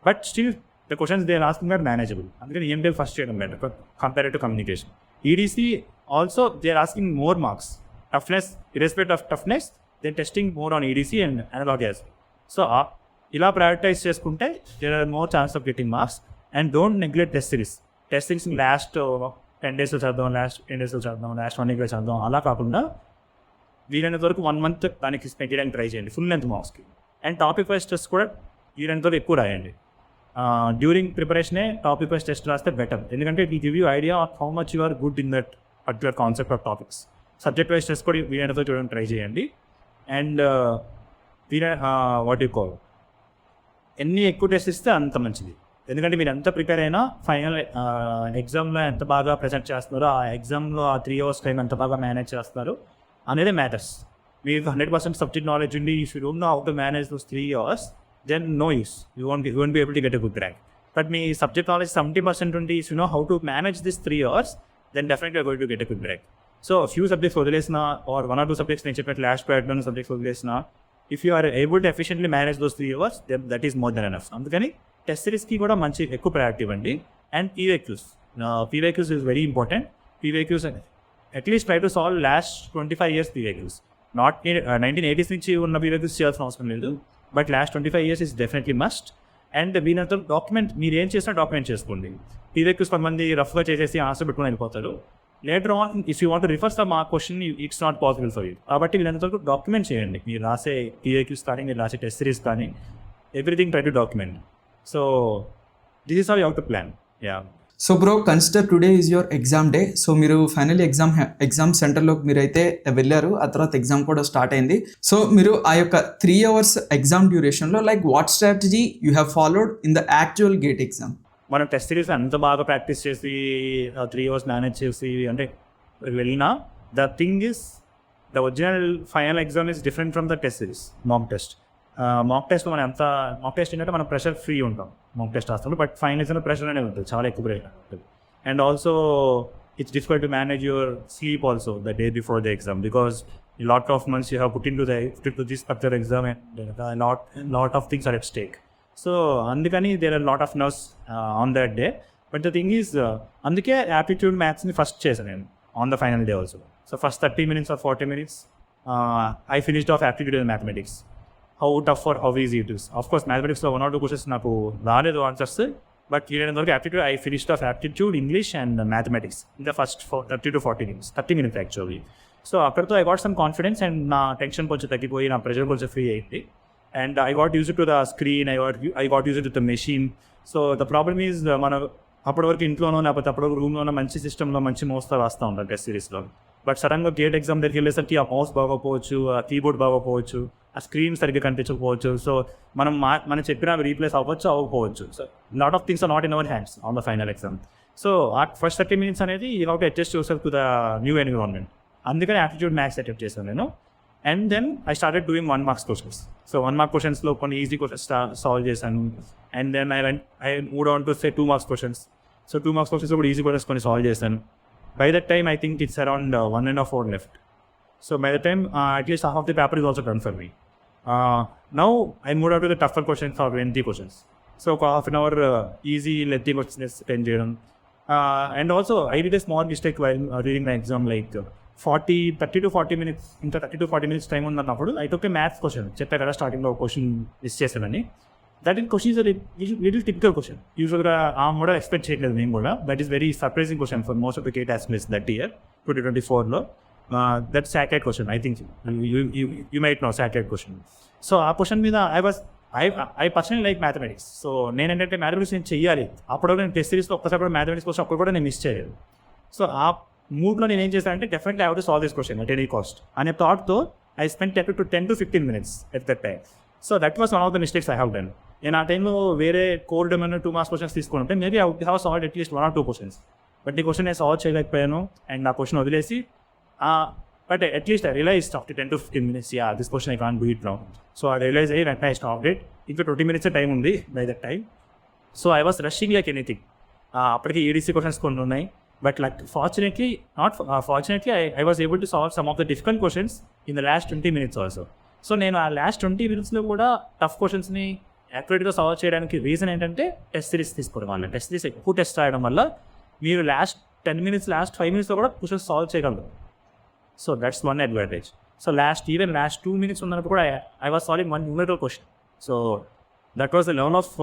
But still the questions they are asking are manageable. అందుకని EMTL ఫస్ట్ చేయడం better compare to communication. EDC also they are asking more marks, toughness, irrespective of toughness they testing more on EDC and analogue as. So ఇలా prioritise చేసుకుంటే there are more chance of getting marks. And don't neglect test series. Test series last 10 days చదవడం, last 10 days చదవడం, last 1 week చదవడం, అలా కాకుండా వీలైనంత వరకు 1 month దానికి స్పెండ్ చేయడానికి ట్రై చేయండి ఫుల్ లెంత్ మార్క్స్కి. అండ్ టాపిక్ వైజ్ టెస్ట్ కూడా వీలైనంత వరకు ఎక్కువ రాయండి. డ్యూరింగ్ ప్రిపరేషనే టాపిక్ వైజ్ టెస్ట్ రాస్తే బెటర్, ఎందుకంటే it give you idea of how much you are good in that particular concept of topics. Subject wise test కూడా వీలైనంత వరకు చూడడానికి ట్రై చేయండి. అండ్ వాట్ యూ కాల్, ఎన్ని ఎక్కువ టెస్ట్ ఇస్తే అంత మంచిది. ఎందుకంటే మీరు ఎంత ప్రిపేర్ అయినా ఫైనల్ ఎగ్జామ్లో ఎంత బాగా ప్రజెంట్ చేస్తున్నారో, ఆ ఎగ్జామ్లో ఆ 3 hours టైం ఎంత బాగా మేనేజ్ చేస్తున్నారు అనేది మ్యాటర్స్. మీకు 100% సబ్జెక్ట్ నాలెడ్జ్ ఉండి if you don't know how to manage those 3 hours, then no use, you won't be able to get a good rank. But మీ సబ్జెక్ట్ నాలెడ్జ్ 70% ఉండి if you know how to manage this 3 hours, then definitely you going to get a good rank. So few subjects వదిలేసిన or 1 or 2 subjects నేను చెప్పినట్టు last pattern subjects వదిలేసిన, if you are able to efficiently manage those 3 hours, that is more than enough. అందుకని test సిరీస్కి కూడా మంచి ఎక్కువ priority ఇవ్వండి. And PYQs is very important. PYQs at least try to solve last 25 years PYQs. Not 1980s నుంచి ఉన్న PYQs చేయాల్సిన అవసరం లేదు, but last 25 years is definitely must. And దీనితో డాక్యుమెంట్, మీరు ఏం చేసినా డాక్యుమెంట్ చేసుకోండి. పీవైక్యూస్ కొంతమంది రఫ్గా చేసేసి ఆన్సర్ పెట్టుకుని వెళ్ళిపోతారు. Later on if you want refers the mark question, it's not possible for you. కాబట్టి వీళ్ళంత వరకు డాక్యుమెంట్ చేయండి. మీరు రాసే పీవైక్యూస్ కానీ, మీరు రాసే టెస్ట్ సిరీస్ కానీ, everything try to document. So this is how you have to plan. Yeah. So bro, consider today is your exam day. So మీరు ఫైనల్లీ ఎగ్జామ్ సెంటర్లోకి మీరైతే వెళ్ళారు, ఆ తర్వాత ఎగ్జామ్ కూడా స్టార్ట్ అయింది. సో మీరు ఆ యొక్క 3 hours ఎగ్జామ్ డ్యూరేషన్లో like what strategy you have followed in the actual GATE exam? మనం టెస్ట్ సిరీస్ అంత బాగా ప్రాక్టీస్ చేసి 3 hours మేనేజ్ చేసి అంటే వెళ్ళినా, the thing is the original final exam is different from the test series. Mock test మనం ఎంత mock test ఏంటంటే మనం ప్రెషర్ ఫ్రీ ఉంటాం మాక్ టెస్ట్ రాస్తాం, బట్ ఫైనల్ ఎగ్జామ్లో ప్రెషర్ అనేది ఉంటుంది, చాలా ఎక్కువ ప్రెషర్ ఉంటుంది. And also it's difficult to manage your sleep also the day before the exam, because lot of months you have put in to this particular exam and lot of things are at stake. So అందుకని there are lot of nerves on that day. But the thing is, అందుకే aptitude మ్యాథ్స్ని first చేశాను నేను on the final day also. So first 30 minutes or 40 minutes I finished off aptitude and mathematics. How tough or how easy it is. Of course మ్యాథమెటిక్స్లో 1 or 2 questions నాకు రాలేదు answers, but వరకు aptitude I finished off aptitude, English and mathematics in the first 30 to 40 minutes, 30 minutes actually. So అక్కడితో I got some confidence and నా tension కొంచెం తగ్గిపోయి, నా pressure కొంచెం ఫ్రీ అయింది. And I got used to the screen, I got used to the machine. So the problem is, మనం అప్పటి వరకు ఇంట్లోనో లేకపోతే అప్పటి వరకు రూమ్లోనో మంచి సిస్టంలో మంచి మౌస్తో రాస్తూ ఉంటాం టెస్ట్ సిరీస్లో. బట్ సడన్గా గేట్ ఎగ్జామ్ దగ్గరికి వెళ్ళేసరికి ఆ మౌస్ బాగోపోవచ్చు, ఆ కీబోర్డ్ బాగోపోవచ్చు, ఆ స్క్రీన్ సరిగ్గా కనిపించకపోవచ్చు. సో మనం చెప్పిన రీప్లేస్ అవ్వకపోవచ్చు. So lot of things are not in our hands on the final exam. So ఆ ఫస్ట్ 30 minutes అనేది you have to adjust yourself to the new environment. అందుకని aptitude maths attempt చేశాను నేను. And then I started doing 1 mark questions. So 1 mark questions లో కొన్ని easy questions solve చేశాను. And then I moved on to say 2 marks questions. So 2 marks questions కూడా easy questions కొన్ని solve చేశాను. By that time, I think it's around 1.5 hours left. So by the time, at least half of the paper is also done for me. Now, I moved on to the tougher questions or lengthy questions. So half an hour easy, lengthy questions spend చేయడం. And also, I did a small mistake while reading my exam, like 30 to 40 minutes, ఇంకా 30 to 40 minutes టైం ఉన్నప్పుడు I took a maths question. చెప్పా కదా స్టార్టింగ్లో question miss చేశానని. That in question is little typical question. యూజువల్గా ఆ కూడా ఎక్స్పెక్ట్ చేయలేదు నేను కూడా. That is very surprising question for most of the GATE aspirants that year 2024లో. That satellite question, I think you might know satellite question. So ఆ question మీద I personally like mathematics. So నేనేంటంటే mathematics నేను చెయ్యాలి. అప్పుడు నేను test సిరీస్లో ఒక్కసారి కూడా మ్యాథమెటిక్స్ కోసం అప్పుడు కూడా నేను మిస్ చేయలేదు. సో ఆ మూడ్లో నేను ఏం చేశానంటే definitely I have to solve this question at any cost అనే థాట్తో I spend 10 to 15 minutes at that time. So that was one of the mistakes I have done. నేను ఆ టైంలో వేరే కోర్ డొమైన్ 2 marks questions తీసుకుంటే maybe I would have solved at least 1 or 2 questions. But ఈ question నేను solve చేయలేకపోయాను and ఆ question వదిలేసి, but at least I realised after 10 to 15 minutes, this question I can't do it now. So I realise అయ్యి వెంటనే I stopped it. ఇంకా 20 minutes time ఉంది by that time. So I was rushing like anything. అప్పటికి EDC questions కొన్ని ఉన్నాయి, but like fortunately I was able to solve some of the difficult questions in the last 20 minutes also. So నేను ఆ last 20 minutesలో కూడా tough క్వశ్చన్స్ని యాక్యురేట్గా solve చేయడానికి రీజన్ ఏంటంటే టెస్ట్ సిరీస్ తీసుకోవడం వల్ల. టెస్ట్ సిరీస్ ఎక్కువ టెస్ట్ రాయడం వల్ల మీరు లాస్ట్ 10 minutes లాస్ట్ 5 minutes కూడా క్వశ్చన్స్ సాల్వ్ చేయగలరు. So that's one advantage. So last 2 minutes ఉన్నప్పుడు కూడా I was solving one numerical question. So that was the level of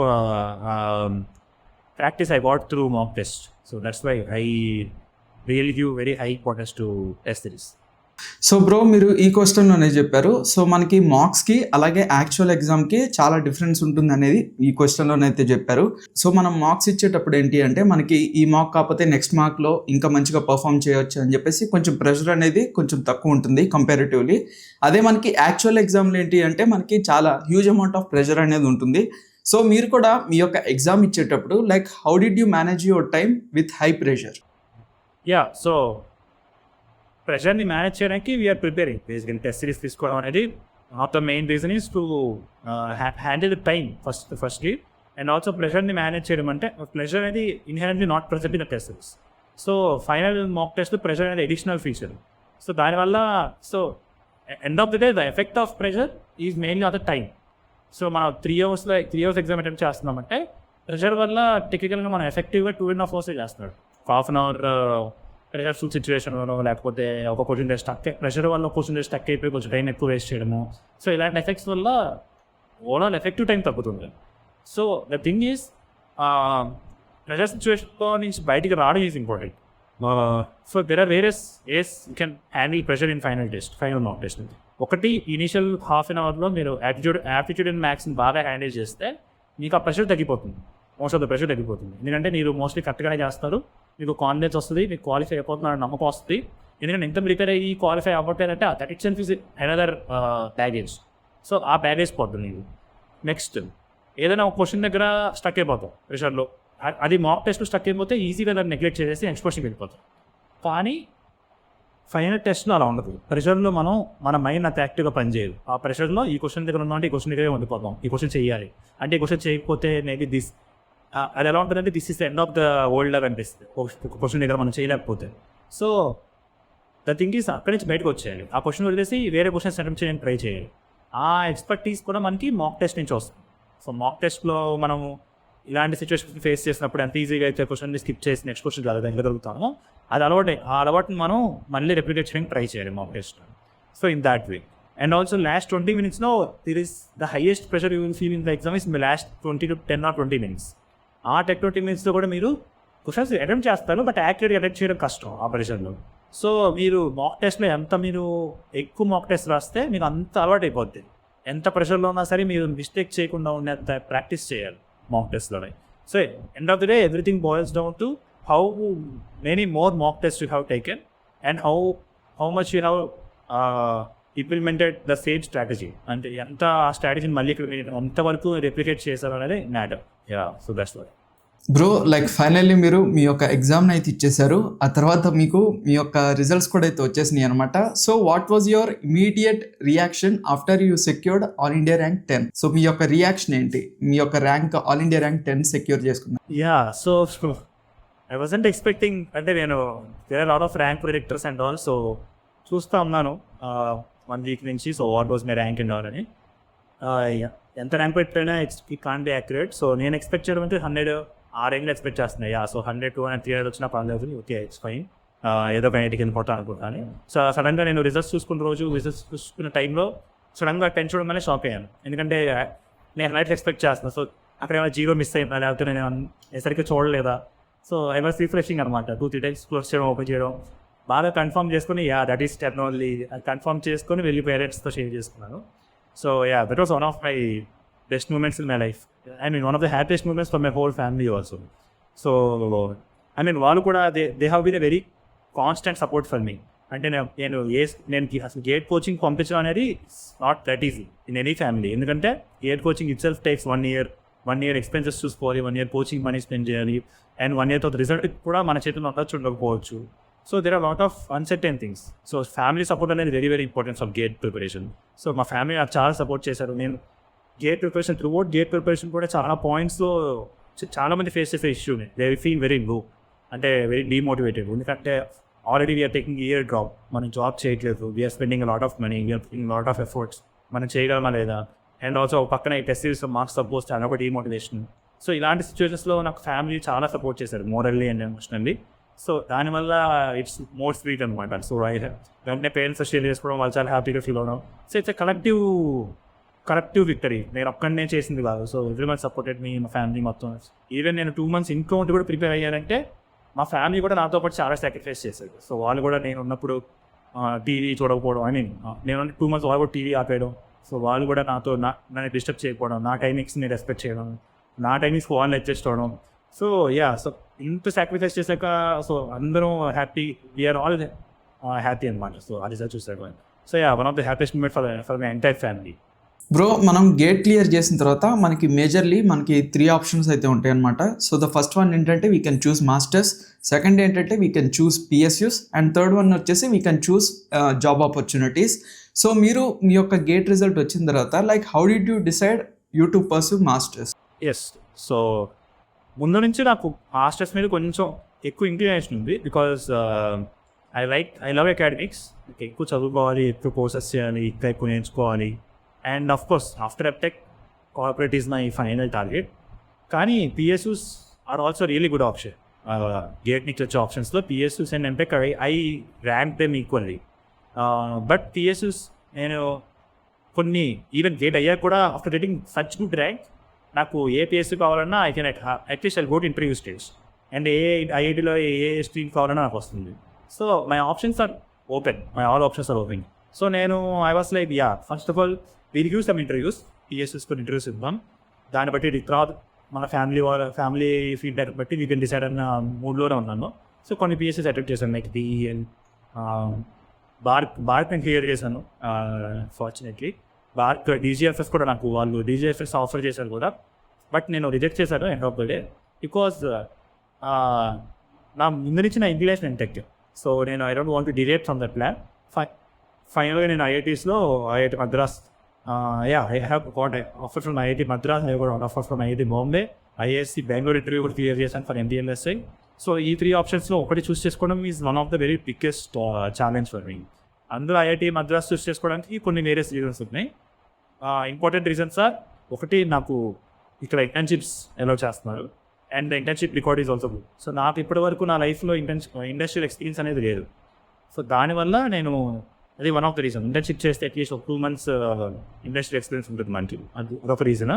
practice I got through mock test. So that's why I really give very high importance to test series. So bro మీరు ఈ క్వశ్చన్లోనే చెప్పారు. So మనకి మార్క్స్కి అలాగే actual ఎగ్జామ్కి చాలా difference ఉంటుంది అనేది ఈ క్వశ్చన్లోనైతే చెప్పారు. సో మనం మార్క్స్ ఇచ్చేటప్పుడు ఏంటి అంటే మనకి ఈ మార్క్ కాకపోతే నెక్స్ట్ మార్క్లో ఇంకా మంచిగా పర్ఫామ్ చేయొచ్చు అని చెప్పేసి కొంచెం ప్రెషర్ అనేది కొంచెం తక్కువ ఉంటుంది కంపారిటివ్లీ. అదే మనకి యాక్చువల్ ఎగ్జామ్లో ఏంటి అంటే మనకి చాలా హ్యూజ్ అమౌంట్ ఆఫ్ ప్రెషర్ అనేది ఉంటుంది. సో మీరు కూడా మీ యొక్క ఎగ్జామ్ ఇచ్చేటప్పుడు like how did you manage your time with high pressure? Yeah, so ప్రెషర్ని మేనేజ్ చేయడానికి we are preparing. Basically test series తీసుకోవడం అనేది not the main reason is to handle the time firstly. And also ప్రెషర్ని manage చేయడం అంటే pressure అనేది inherently not present in the test series. So final mock test pressure అనేది additional feature. So దానివల్ల so end of the day the effect of pressure is mainly on the time. So మనం 3 hours exam attempt చేస్తున్నామంటే pressure వల్ల టెక్నికల్గా మనం ఎఫెక్టివ్గా 2.5 hours చేస్తున్నాడు. ½ an hour ప్రెషర్ఫుల్ సిచ్యువేషన్లో లేకపోతే ఒక క్వశ్చన్ స్టక్ ప్రెషర్ వల్ల క్వశ్చన్ స్టక్ అయిపోయి కొంచెం టైం ఎక్కువ వేస్ట్ చేయడము. సో ఇలాంటి ఎఫెక్ట్స్ వల్ల ఓవరాల్ ఎఫెక్టివ్ టైం తగ్గుతుంది. So the thing is pressure సిచ్యువేషన్లో నుంచి బయటికి రావడం is important. So there are various ways you can handle pressure in final mock test. ఒకటి ఇనీషియల్ ½ an hourలో మీరు యాప్టిట్యూడ్ అండ్ మ్యాథ్స్ని బాగా హ్యాండిల్ చేస్తే మీకు ఆ ప్రెషర్ తగ్గిపోతుంది. మోస్ట్ ఆఫ్ ద ప్రెషర్ తగ్గిపోతుంది. ఎందుకంటే మీరు మోస్ట్లీ కరెక్ట్గానే చేస్తారు, మీకు కాన్ఫిడెన్స్ వస్తుంది, మీకు క్వాలిఫై అయిపోతున్నారు నమ్మకం వస్తుంది. ఎందుకంటే ఎంత ప్రిపేర్ అయ్యి క్వాలిఫై అవ్వట్లేదంటే that itself is another baggage. So ఆ బ్యాగేజ్ పోతుంది నీకు. నెక్స్ట్ ఏదైనా ఒక క్వశ్చన్ దగ్గర స్టక్ అయిపోతాం ప్రెషర్లో, అది మాక్ టెస్ట్లో స్టక్ అయిపోతే ఈజీగా దాన్ని నెగ్లెక్ట్ చేసేసి నెక్స్ట్ క్వశ్చన్కి వెళ్ళిపోతాం. కానీ ఫైనల్ టెస్ట్లో అలా ఉండదు. ప్రెషర్లో మన మైండ్ అంత యాక్టివ్గా పనిచేయదు. ఆ ప్రెషర్లో ఈ క్వశ్చన్ దగ్గర ఉందంటే ఈ క్వశ్చన్ దగ్గరే ఉండిపోతాం, ఈ క్వశ్చన్ చేయాలి అంటే ఈ క్వశ్చన్ చేయకపోతే మేబీ అది ఎలా ఉంటుందంటే this is the end of the world లాగా అనిపిస్తుంది క్వశ్చన్ దగ్గర మనం చేయలేకపోతే. సో ద థింగ్ ఈస్ అక్కడి నుంచి బయటకు వచ్చేయాలి. ఆ క్వశ్చన్ వదిలేసి వేరే క్వశ్చన్స్ అటెంప్ట్ చేయడానికి ట్రై చేయాలి. ఆ ఎక్స్పర్టీస్ కూడా మనకి మాక్ టెస్ట్ నుంచి వస్తుంది. సో మాక్ టెస్ట్లో మనము ఇలాంటి సిచ్యువేషన్ ఫేస్ చేసినప్పుడు ఎంత ఈజీగా అయితే క్వశ్చన్ని స్కిప్ చేసి నెక్స్ట్ క్వశ్చన్ వెళ్ళగలుగుతామో అది ఆ అలవాటుని మనం మళ్ళీ రెప్లికేట్ చేయడానికి ట్రై చేయాలి mock test. So in that way. And also last 20 minutesలో there is the highest pressure you will feel in the exam is last 20 to 10 or 20 minutes. ఆ 10-20 minutesలో కూడా మీరు క్వశ్చన్స్ అటెంప్ట్ చేస్తారు, బట్ యాక్యురేట్గా అటెంప్ట్ చేయడం కష్టం ఆ ప్రెషర్లో. సో మీరు మాక్ టెస్ట్లో ఎంత మీరు ఎక్కువ మాక్ టెస్ట్ రాస్తే మీకు అంత అలవాటు అయిపోద్ది. ఎంత ప్రెషర్లో ఉన్నా సరే మీరు మిస్టేక్ చేయకుండా ఉండేంత ప్రాక్టీస్ చేయాలి మాక్ టెస్ట్లోనే. So end of the day everything boils down to how many more mock tests you have taken and how much you have implemented the same strategy. అంటే ఎంత ఆ స్ట్రాటజీని మళ్ళీ అంతవరకు రెప్లికేట్ చేశారు అనేది matter. Yeah, so that's what. Bro like finally మీరు మీ యొక్క ఎగ్జామ్ని అయితే ఇచ్చేశారు, ఆ తర్వాత మీకు మీ యొక్క రిజల్ట్స్ కూడా అయితే వచ్చేసినాయి అనమాట. So what was your immediate reaction after you secured all India rank 10? So మీ యొక్క రియాక్షన్ ఏంటి? మీ యొక్క rank all India rank 10 secure చేసుకున్నారు. Yeah, so I wasn't expecting, అంటే నేను there are lot of rank predictors and all. So చూస్తూ ఉన్నాను 1 week నుంచి. So what was my rank and all అని. ఎంత ర్యాంక్ పెట్టినా it can't be accurate. So నేను ఎక్స్పెక్ట్ చేయడం అంటే 100 ఆ రేంజ్లో ఎక్స్పెక్ట్ చేస్తున్నాయి. సో 100, 200, 300 వచ్చినా పర్లేదు, ఓకే ఇట్స్ ఫైన్, ఏదో ఒక 80కి వెళ్ళిపోతాను అనుకుంటాను. సో సడన్గా నేను రిజల్ట్స్ చూసుకున్న టైంలో సడన్గా 10 చూడగానే షాక్ అయ్యాను. ఎందుకంటే నేను నైట్ ఎక్స్పెక్ట్ చేస్తున్నాను. సో అక్కడ ఏమైనా 0 మిస్ అయిందా, లేకపోతే నేను సరిగ్గా చూడలేదా. సో ఐ వాస్ రిఫ్రెషింగ్ అనమాట. 2-3 times క్లోజ్ చేయడం, ఓపెన్ చేయడం, బాగా కన్ఫర్మ్ చేసుకుని దట్ ఈస్ టెక్నాలజీ కన్ఫర్మ్ చేసుకొని వెళ్ళి పేరెంట్స్తో షేర్ చేసుకున్నాను. So that was one of my best moments in my life. I mean one of the happiest moments for my whole family also. So I mean వాళ్ళు కూడా they have been a very constant support for me. అంటే నేను అసలు GATE coaching పంపించడం అనేది not that easy in any family. ఎందుకంటే GATE coaching itself takes 1 year expenses చూసుకోవాలి, 1 year coaching money spend చేయాలి, అండ్ 1 year తర్వాత రిజల్ట్ కూడా మన చేతిలో ఉండొచ్చు, ఉండకపోవచ్చు. So there are lot of uncertain things. So family support అనేది very very important for GATE preparation. So మా ఫ్యామిలీ నాకు చాలా సపోర్ట్ చేశారు. నేను గేట్ ప్రిపరేషన్ గేట్ ప్రిపరేషన్ కూడా చాలా పాయింట్స్లో చాలామంది ఫేస్ చేసే ఇష్యూని దే ఫీల్ వెరీ లో, అంటే వెరీ డీమోటివేటెడ్. ఎందుకంటే already we are taking year drop, మనం జాబ్ చేయట్లేదు, we are spending lot of money, we are putting lot of efforts, మనం చేయగలమా లేదా. అండ్ ఆల్సో పక్కన ఈ టెస్ట్ సిరీస్లో మార్క్స్ సపోజ్ అదొక డీమోటివేషన్. సో ఇలాంటి సిచ్యువేషన్స్లో నాకు ఫ్యామిలీ చాలా సపోర్ట్ చేశారు, మోరల్లీ అండ్ ఎమోషనల్లీ. సో దానివల్ల ఇట్స్ మోర్ స్వీట్ అనమాట. సో వెంటనే పేరెంట్స్ షేర్ చేసుకోవడం, వాళ్ళు చాలా హ్యాపీగా ఫీల్ అవ్వడం. So it's collective victory. నేను ఒక్కడనే చేసింది కాదు. So every month supported me, మా ఫ్యామిలీ మొత్తం. ఈవెన్ నేను 2 months ఇంట్లో ఉండి కూడా ప్రిపేర్ అయ్యానంటే మా ఫ్యామిలీ కూడా నాతో పాటు చాలా సాక్రిఫైస్ చేశారు. సో వాళ్ళు కూడా నేను ఉన్నప్పుడు టీవీ చూడకపోవడం, నేను 2 months వాళ్ళు కూడా టీవీ ఆపేయడం. సో వాళ్ళు కూడా నన్ను డిస్టర్బ్ చేయకపోవడం, నా టైమింగ్స్ని రెస్పెక్ట్ చేయడం, నా టైమింగ్స్కి వాళ్ళని అడ్జస్ట్ అవ్వడం. సో సో ఇంత సాక్రిఫైస్ చేశాక సో అందరం హ్యాపీ, వీఆర్ ఆల్ హ్యాపీ అనమాట. సో అది సార్ చూసారు. So one of the happiest moment for my entire family. Bro, మనం గేట్ క్లియర్ చేసిన తర్వాత మనకి మేజర్లీ 3 ఆప్షన్స్ అయితే ఉంటాయి అనమాట. సో ద ఫస్ట్ వన్ ఏంటంటే we can choose masters, second ఏంటంటే we can choose PSUs, and third one వచ్చేసి we can choose job opportunities. So మీరు మీ యొక్క గేట్ రిజల్ట్ వచ్చిన తర్వాత like how did you decide you to pursue masters? Yes, so ముందు నుంచి నాకు మాస్టర్స్ మీద కొంచెం ఎక్కువ ఇంక్లినేషన్ ఉంది. Because I love academics. ఎక్కువ చదువుకోవాలి, ఎక్కువ కోర్సెస్ చేయాలి, ఇంకా ఎక్కువ నేర్చుకోవాలి. And of course after MTech corporate is my final target. కానీ PSUs are also really good option. GATE నుంచి వచ్చే ఆప్షన్స్లో PSUs and MTech I rank them equally. But PSUs నేను కొన్ని ఈవెన్ గేట్ అయ్యాక కూడా after getting such good rank, నాకు ఏ పిఎస్సీ కావాలన్నా I can at least I go to interview stage. And ఐఐటీలో ఏ స్ట్రీమ్ కావాలన్నా నాకు వస్తుంది. So my options are open, all options are open. So నేను I was like first of all we'll give some interviews, పిఎస్సీస్ కొన్ని interviews ఇద్దాం. దాన్ని బట్టి తర్వాత మన ఫ్యామిలీ ఫీడ్బ్యాక్ బట్టి వీ కెన్ డిసైడ్ అన్న మూడ్లోనే ఉన్నాను. సో కొన్ని పిఎస్సీస్ అటెంప్ట్ చేశాను, లైక్ డిఎల్, బార్క్ నేను క్లియర్ చేశాను ఫార్చునేట్లీ. బార్క్ డీజీఎఫ్ఎస్ కూడా నాకు వాళ్ళు డీజీఎఫ్ఎస్ ఆఫర్ చేశారు కూడా, బట్ నేను రిజెక్ట్ చేశాను end of the day. Because నా ముందు నుంచి నా ఇంక్లినేషన్ MTech. సో నేను I don't want to derate from that plan. ఫైనల్గా నేను ఐఐటీస్లో IIT Madras, I have got an offer from IIT Madras, I have got an offer from IIT Bombay, IISc Bangalore interview కూడా clear చేశాను for MBMSI. So ఈ 3 ఆప్షన్స్లో ఒకటి చూస్ చేసుకోవడం is one of the very biggest challenge for me. అందులో IIT Madras చూస్ చేసుకోవడానికి కొన్ని various reasons ఉన్నాయి. ఇంపార్టెంట్ రీజన్స్ ఆర్, ఒకటి నాకు ఇక్కడ ఇంటర్న్షిప్స్ అలౌ చేస్తున్నారు, and internship record is also good. So నాకు ఇప్పటి వరకు నా లైఫ్లో ఇండస్ట్రియల్ ఎక్స్పీరియన్స్ అనేది లేదు. సో దానివల్ల నేను అది one of the reason. Internship చేస్తే అట్లీస్ట్ 2 months ఇండస్ట్రియల్ ఎక్స్పీరియన్స్ ఉంటుంది మనకి, అది ఒక reason.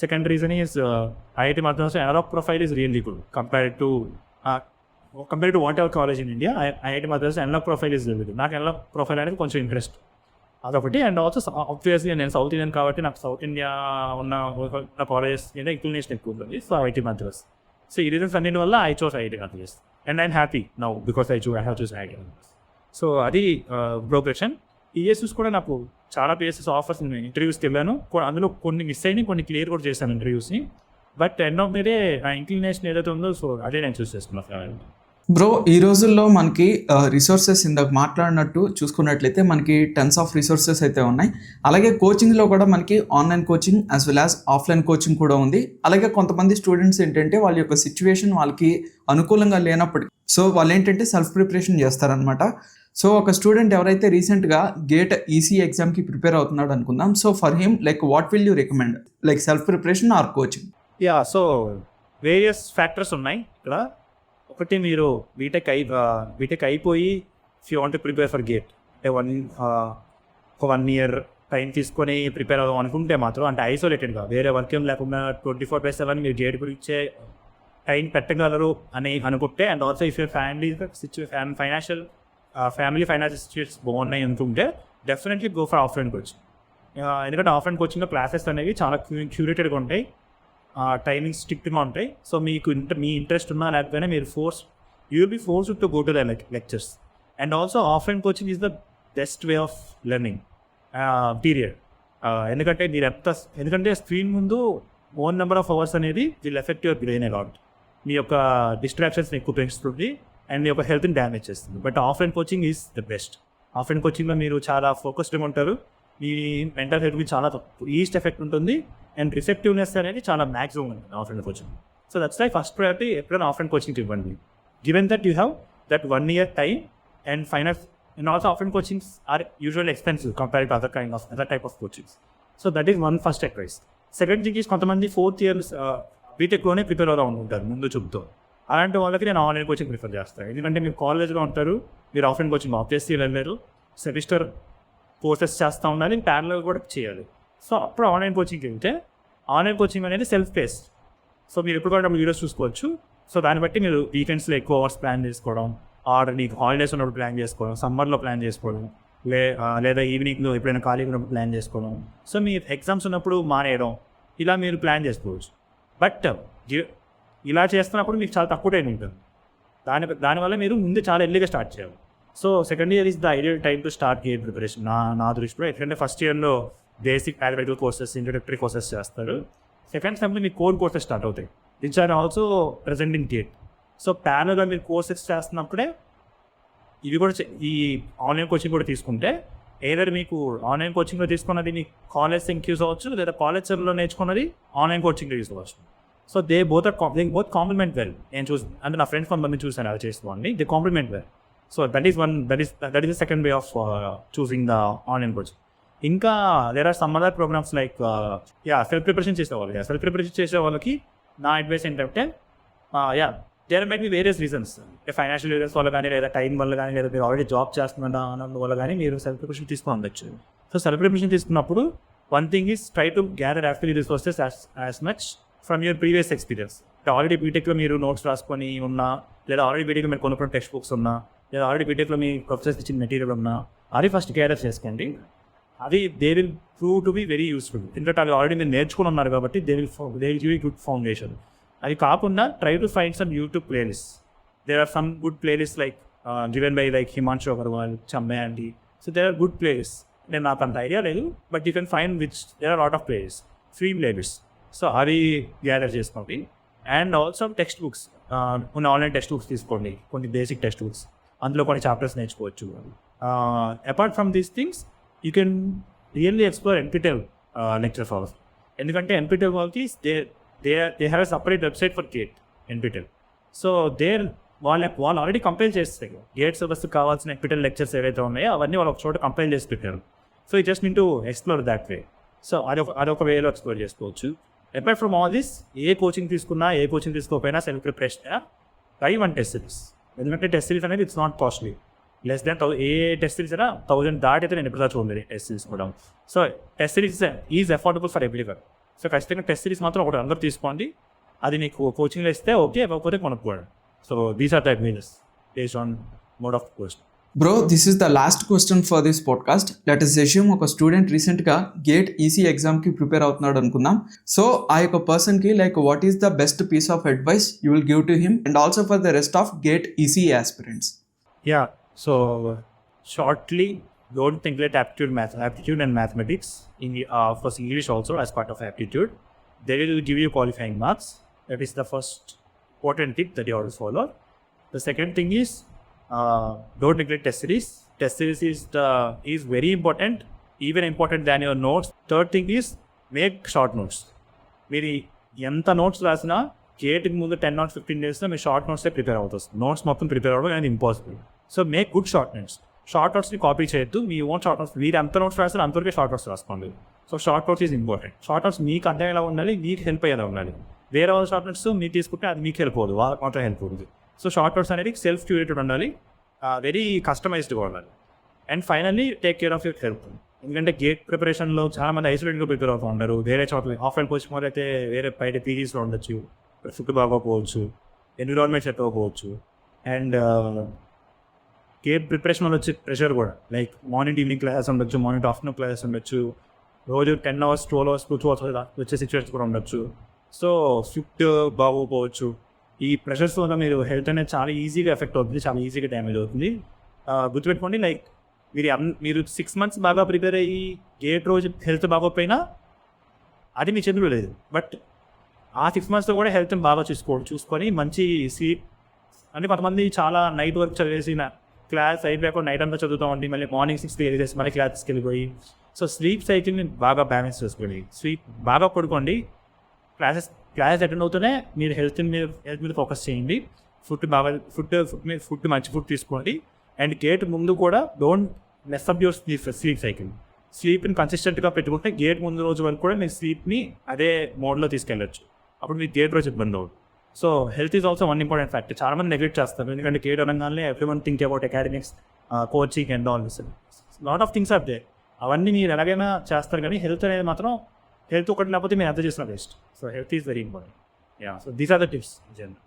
Second reason is IIT Madras analogue profile is really good compared to whatever college in India. IIT Madras analogue profile is really good. నాకు analogue profile అనేది కొంచెం interest, అదొకటి. And also obviously నేను South Indian కాబట్టి నాకు South India ఉన్న colleges మీద inclination ఎక్కువ ఉంటుంది. So IIT Madras. సో ఈ రీజన్స్ అన్నిటి వల్ల I chose IIT Madras, and I'm happy now because I have choose IIT Madras. So అది ప్రోగ్రెషన్. పిఎస్యూస్ కూడా నాకు చాలా పిఎస్ఎస్ ఆఫర్స్ ఇంటర్వ్యూస్కి వెళ్ళాను, అందులో కొన్ని మిస్ అయినాయి, కొన్ని క్లియర్ కూడా చేశాను ఇంటర్వ్యూస్ని. But end of the day నా ఇంక్లినేషన్ ఏదైతే ఉందో సో అదే నేను చూస్ చేసుకున్నాను. బ్రో, ఈ రోజుల్లో మనకి రిసోర్సెస్ ఇందాక మాట్లాడినట్టు చూసుకున్నట్లయితే మనకి టెన్స్ ఆఫ్ రిసోర్సెస్ అయితే ఉన్నాయి. అలాగే కోచింగ్లో కూడా మనకి online coaching as well as offline coaching కూడా ఉంది. అలాగే కొంతమంది స్టూడెంట్స్ ఏంటంటే వాళ్ళ యొక్క సిచ్యువేషన్ వాళ్ళకి అనుకూలంగా లేనప్పటికీ సో వాళ్ళు ఏంటంటే సెల్ఫ్ ప్రిపరేషన్ చేస్తారనమాట. సో ఒక స్టూడెంట్ ఎవరైతే రీసెంట్గా గేట్ ఈసీ ఎగ్జామ్కి ప్రిపేర్ అవుతున్నాడు అనుకుందాం. So for him like what will you recommend, like self preparation or coaching? So various factors ఉన్నాయి ఇక్కడ. ఒకటి, మీరు బీటెక్ అయిపోయి if you want to prepare for GATE అంటే 1 year టైం తీసుకొని ప్రిపేర్ అవ్వడం అనుకుంటే మాత్రం, అంటే ఐసోలేటెడ్గా వేరే వర్క్ ఏం లేకుండా 24/7 మీరు గేట్ గురించే టైం పెట్టగలరు అని అనుకుంటే, and also if you're family financial situations బాగున్నాయి అనుకుంటే definitely go for offline coaching. ఎందుకంటే ఆఫ్లైన్ కోచింగ్లో క్లాసెస్ అనేవి చాలా క్యూరేటెడ్గా ఉంటాయి, టైమింగ్స్ స్ట్రిక్ట్గా ఉంటాయి. సో మీకు మీ ఇంట్రెస్ట్ ఉన్నా లేకపోయినా you will be forced to go to the lectures. And also offline coaching is the best way of learning period. ఎందుకంటే స్క్రీన్ ముందు ఓన్ నెంబర్ ఆఫ్ అవర్స్ అనేది will effect your brain a lot. మీ యొక్క డిస్ట్రాక్షన్స్ని ఎక్కువ పెంచుతుంది అండ్ మీ యొక్క హెల్త్ని డ్యామేజ్ చేస్తుంది. But offline coaching is the best. Offline కోచింగ్లో మీరు చాలా ఫోకస్డ్గా ఉంటారు, మీ మెంటల్ హెల్త్కి చాలా ఈస్ట్ ఎఫెక్ట్ ఉంటుంది, అండ్ రిసెప్టివ్నెస్ అనేది చాలా మ్యాక్సిమం ఉంటుంది offline coaching. So that's like first priority ఎప్పుడైనా ఆఫ్లైన్ కోచింగ్ ఇవ్వండి, given that you have that 1 year time and final. And also offline coachings are usually expensive compared to other type of coachings. So that is one first advice. Second thing is, కొంతమంది 4th year బీటెక్లోనే prepare అవుతూ ఉంటారు ముందు చూపుతో. అలాంటి వాళ్ళకి నేను online coaching prefer చేస్తాను. ఎందుకంటే మీరు కాలేజ్లో ఉంటారు, మీరు ఆఫ్లైన్ కోచింగ్ ఆబ్వియస్లీ వెళ్ళలేరు, సెమిస్టర్ కోర్సెస్ చేస్తూ ఉండాలి, ప్యారలల్ కూడా చేయాలి. సో అప్పుడు ఆన్లైన్ కోచింగ్కి వెళ్తే ఆన్లైన్ కోచింగ్ అనేది సెల్ఫ్ పేస్. సో మీరు ఎప్పుడు కూడా వీడియోస్ చూసుకోవచ్చు. సో దాన్ని బట్టి మీరు వీకెండ్స్లో ఎక్కువ అవర్స్ ప్లాన్ చేసుకోవడం, ఆర్ నీకు హాలిడేస్ ఉన్నప్పుడు ప్లాన్ చేసుకోవడం, సమ్మర్లో ప్లాన్ చేసుకోవడం, లేదా ఈవినింగ్లో ఎప్పుడైనా ఖాళీగా ఉన్నప్పుడు ప్లాన్ చేసుకోవడం, సో మీరు ఎగ్జామ్స్ ఉన్నప్పుడు మానేయడం, ఇలా మీరు ప్లాన్ చేసుకోవచ్చు. బట్ ఇలా చేస్తున్నప్పుడు మీకు చాలా తక్కువ టైం ఉంటుంది. దానివల్ల మీరు ముందు చాలా ఎర్లీగా స్టార్ట్ చేయాలి. So second year is the ideal time to start GATE preparation నా దృష్టిలో. ఎందుకంటే ఫస్ట్ ఇయర్లో basic paramedical courses, introductory courses చేస్తారు. సెకండ్ సెమ్లో మీ కోర్ కోర్సెస్ స్టార్ట్ అవుతాయి, which are also present in GATE. So ప్యారల్గా మీరు కోర్సెస్ చేస్తున్నప్పుడే ఇవి కూడా ఈ ఆన్లైన్ కోచింగ్ కూడా తీసుకుంటే, ఏదైనా మీకు ఆన్లైన్ కోచింగ్లో తీసుకున్నది మీ కాలేజ్ సింక్ యూజ్ అవ్వచ్చు, లేదా కాలేజ్లో నేర్చుకున్నది ఆన్లైన్ కోచింగ్లో యూజ్ అవ్వచ్చు. So they both complement well. నేను అంటే నా ఫ్రెండ్స్ కొంతమంది చూసాను అలా చేసుకోండి, they complement well. So that is the second way of choosing the online coaching. ఇంకా there are some other programmes like self preparation చేసే వాళ్ళకి నా అడ్వైస్ ఏంటంటే, there might be various reasons. Financial reasons వల్ల కానీ, లేదా టైం వల్ల కానీ, లేదా మీరు ఆల్రెడీ జాబ్ చేస్తున్నా వల్ల కానీ మీరు సెల్ఫ్ ప్రిపరేషన్ తీసుకోవచ్చు. సో సెల్ఫ్ ప్రిపరేషన్ తీసుకున్నప్పుడు one thing is try to gather actually resources as much from your previous experience. Already బీటెక్లో మీరు నోట్స్ రాసుకొని ఉన్నా, లేదా ఆల్రెడీ బీటెక్లో మీరు కొనుక్కున్న టెక్స్ట్ బుక్స్ ఉన్నా, లేదా ఆల్రెడీ బీటెక్లో మీ ప్రొఫెసర్స్ ఇచ్చిన మెటీరియల్ ఉన్నా, అది ఫస్ట్ గ్యాదర్ చేసుకోండి. అది they will prove to be very useful. ఎందుకంటే అది ఆల్రెడీ మీరు నేర్చుకుని ఉన్నారు కాబట్టి they will give you good foundation. అది కాకుండా try to find some YouTube playlist. There are some good playlist like given by like Himanshu Agarwal, చమ్మే అండి. So there are good playlist. నేను నాకు అంత ఐడియా లేదు, but you can find which there are lot of playlist, free playlist. So అది gather చేసుకోండి. And also text books, కొన్ని online text books తీసుకోండి, కొన్ని బేసిక్ టెక్స్ట్ బుక్స్, అందులో కొన్ని చాప్టర్స్ నేర్చుకోవచ్చు. Apart from these things you can really explore NPTEL lectures also. ఎందుకంటే NPTEL వాళ్ళకి they have a separate website for gate NPTEL. So వాళ్ళు already compile చేస్తారు గేట్ సిలబస్కి కావాల్సిన NPTEL లెక్చర్స్ ఏవైతే ఉన్నాయో అవన్నీ వాళ్ళు ఒక చోట కంపైల్ చేసి పెట్టారు. So you just need to explore that way. So అదొక వేలో ఎక్స్ప్లోర్ చేసుకోవచ్చు. Apart from all this, a coaching తీసుకోకపోయినా self preparation try one test series. ఎందుకంటే టెస్ట్ సిరీస్ అనేది it's not costly. Less than a test series అయినా 1000 దాటైతే నేను ఎప్పుడు చూడలేదు టెస్ట్ సిరీస్ కూడా. So test series is affordable for everyone. So ఖచ్చితంగా టెస్ట్ సిరీస్ మాత్రం ఒకటి అందరూ తీసుకోండి. అది నీకు కోచింగ్లో ఇస్తే ఓకే, ఇవ్వకపోతే కొనుక్కోండి. So these are the advises based on mode of question. Bro, this is the last question for this podcast. Let us assume ఒక స్టూడెంట్ రీసెంట్గా గేట్ ఈసీ ఎగ్జామ్కి ప్రిపేర్ అవుతున్నాడు అనుకుందాం. సో ఆ యొక్క పర్సన్కి like what is the best piece of advice you will give to him and also for the rest of GATE EC aspirants? So shortly, don't neglect aptitude and mathematics for English also as part of aptitude. They will give you qualifying marks. That is the first important tip that you have to follow. The second thing is don't neglect test series. Test series is very important, even important than your notes. Third thing is make short notes. మీరు ఎంత notes రాసినా గేట్కి ముందు 10 or 15 డేస్లో మీరు short నోట్సే prepare అవుతుంది. Notes మొత్తం prepare అవ్వడం అనేది impossible. So make good short notes. Short నోట్స్ని కాపీ చేయొద్దు. మీ ఓన్ షార్ట్ నోట్స్ మీరు ఎంత నోట్స్ రాస్తారో అంతవరకే షార్ట్ నోట్స్ రాసుకోండి. So short notes is important. Short notes మీకు అర్థమయ్యేలా ఉండాలి, మీకు హెల్ప్ అయ్యేలా ఉండాలి. వేరే వాళ్ళ షార్ట్ నోట్స్ మీరు తీసుకుంటే అది మీకు హెల్ప్ అవ్వదు, వాళ్ళకి మాత్రం హెల్ప్ అవుతుంది. సో షార్ట్ నోట్స్ అనేది సెల్ఫ్ క్యూరేటెడ్ ఉండాలి, వెరీ కస్టమైజ్డ్గా ఉండాలి. And finally take care of your health. ఎందుకంటే గేట్ ప్రిపరేషన్లో చాలామంది ఐసోలేట్గా ప్రిపేర్ అవుతూ ఉంటారు. వేరే చోట్ల ఆఫ్లైన్ కోచింగ్ వాళ్ళు అయితే వేరే బయట పీజీస్లో ఉండొచ్చు, ఫుడ్ బాగోకపోవచ్చు, ఎన్విరాన్మెంట్ సెట్ అవ్వకపోవచ్చు. అండ్ గేట్ ప్రిపరేషన్ వల్ల వచ్చే ప్రెషర్ కూడా లైక్ మార్నింగ్ ఈవినింగ్ క్లాసెస్ ఉండొచ్చు, మార్నింగ్ ఆఫ్టర్నూన్ క్లాసెస్ ఉండొచ్చు, రోజు 10 hours 12 hours కూర్చోవచ్చు వచ్చే సిచ్యువేషన్స్ కూడా ఉండొచ్చు. సో ఫుడ్ బాగోకపోవచ్చు. ఈ ప్రెషర్స్ వల్ల మీరు హెల్త్ అనేది చాలా ఈజీగా ఎఫెక్ట్ అవుతుంది, చాలా ఈజీగా డ్యామేజ్ అవుతుంది. గుర్తుపెట్టుకోండి, లైక్ మీరు 6 months బాగా ప్రిపేర్ అయ్యి గేట్ రోజు హెల్త్ బాగోకపోయినా అది మీ చేతిలో లేదు. బట్ ఆ 6 monthsలో కూడా హెల్త్ని బాగా చూసుకొని మంచి స్లీప్. అంటే కొంతమంది చాలా నైట్ వర్క్ చదివేసి క్లాస్ అయిపోయాక నైట్ అంతా చదువుతామండి, మళ్ళీ మార్నింగ్ 6 చేసి మళ్ళీ క్లాసెస్కి వెళ్ళిపోయి. సో స్లీప్ సైకిల్ని బాగా బ్యాలెన్స్ చేసుకోండి. స్లీప్ బాగా పడుకోండి. క్లాసెస్ అటెండ్ అవుతూనే మీరు హెల్త్ మీద ఫోకస్ చేయండి. ఫుడ్ మంచి ఫుడ్ తీసుకోండి. అండ్ గేట్ ముందు కూడా don't mess up your sleep cycle. స్లీప్ని కన్సిస్టెంట్గా పెట్టుకుంటే గేట్ ముందు రోజు వరకు కూడా మీరు స్లీప్ని అదే మోడ్లో తీసుకెళ్ళచ్చు. అప్పుడు మీకు గేట్ రోజు ఇబ్బంది అవుతుంది. So health is also one important factor. చాలా మంది నెగ్లెక్ట్ చేస్తారు, ఎందుకంటే గేట్ అనగానే everyone think about academics, coaching and all this. Lot of things are there. అవన్నీ మీరు ఎలాగైనా చేస్తారు, కానీ హెల్త్ అనేది మాత్రం, హెల్త్ ఒకటి లేకపోతే మీరు ఎంత చేసిన waste. So health is very important. So these are the tips general.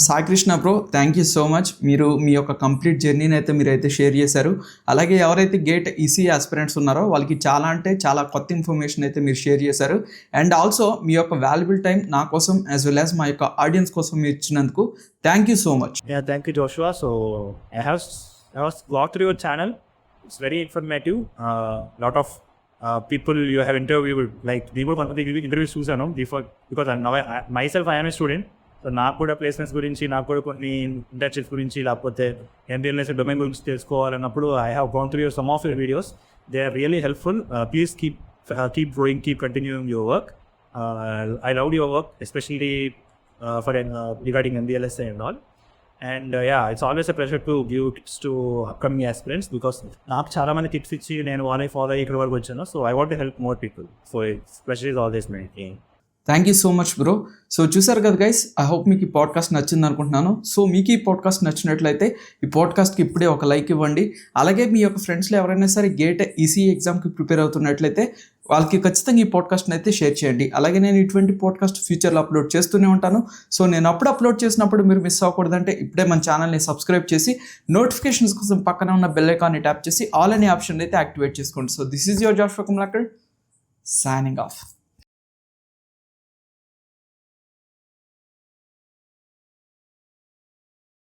Sai Krishna bro, thank you so much. మీరు మీ యొక్క కంప్లీట్ జర్నీని అయితే మీరైతే షేర్ చేశారు. అలాగే ఎవరైతే గేట్ ఈసీ ఆస్పిరెంట్స్ ఉన్నారో వాళ్ళకి చాలా అంటే చాలా కొత్త ఇన్ఫర్మేషన్ అయితే మీరు షేర్ చేశారు. అండ్ ఆల్సో మీ యొక్క వాల్యుబుల్ టైం నా కోసం యాజ్ వెల్ యాజ్ మా యొక్క ఆడియన్స్ కోసం మీరు ఇచ్చినందుకు thank you so much. Thank you Joshua. So I have walked through your channel. It's very informative. Lot of people you have interviewed, like people interviews చూసాను before, because now myself I am a student. So నాకు కూడా placements గురించి, నాకు కూడా కొన్ని internships గురించి, లేకపోతే MBLS domain గురించి తెలుసుకోవాలన్నప్పుడు I have gone through some of your videos. They are really helpful. Please keep growing, keep continuing your work. I loved your work, especially for regarding MBLS and all. And it's always a pleasure to give tips to upcoming aspirants, because నాకు చాలా మంది tips ఇచ్చి నేను వాళ్ళే follow అయ్యి ఇక్కడ వరకు వచ్చాను. So I want to help more people. So specially all this main. Thank you so much bro. So చూసారు కదా గైస్, ఐ హోప్ మీకు ఈ పాడ్కాస్ట్ నచ్చింది అనుకుంటున్నాను. సో మీకు ఈ పాడ్కాస్ట్ నచ్చినట్లయితే ఈ పాడ్కాస్ట్కి ఇప్పుడే ఒక లైక్ ఇవ్వండి. అలాగే మీ యొక్క ఫ్రెండ్స్లో ఎవరైనా సరే గేట్ ఈసీ ఎగ్జామ్కి ప్రిపేర్ అవుతున్నట్లయితే వాళ్ళకి ఖచ్చితంగా ఈ పాడ్కాస్ట్ని అయితే షేర్ చేయండి. అలాగే నేను ఇటువంటి పాడ్కాస్ట్ ఫ్యూచర్లో అప్లోడ్ చేస్తూనే ఉంటాను. సో నేను అప్పుడు అప్లోడ్ చేసినప్పుడు మీరు మిస్ అవ్వకూడదంటే ఇప్పుడే మన ఛానల్ని సబ్స్క్రైబ్ చేసి నోటిఫికేషన్స్ కోసం పక్కన ఉన్న బెల్ ఐకాన్ని ట్యాప్ చేసి ఆల్ అనే ఆప్షన్ అయితే యాక్టివేట్ చేసుకోండి. So this is your Joshua Kumlakar, signing of.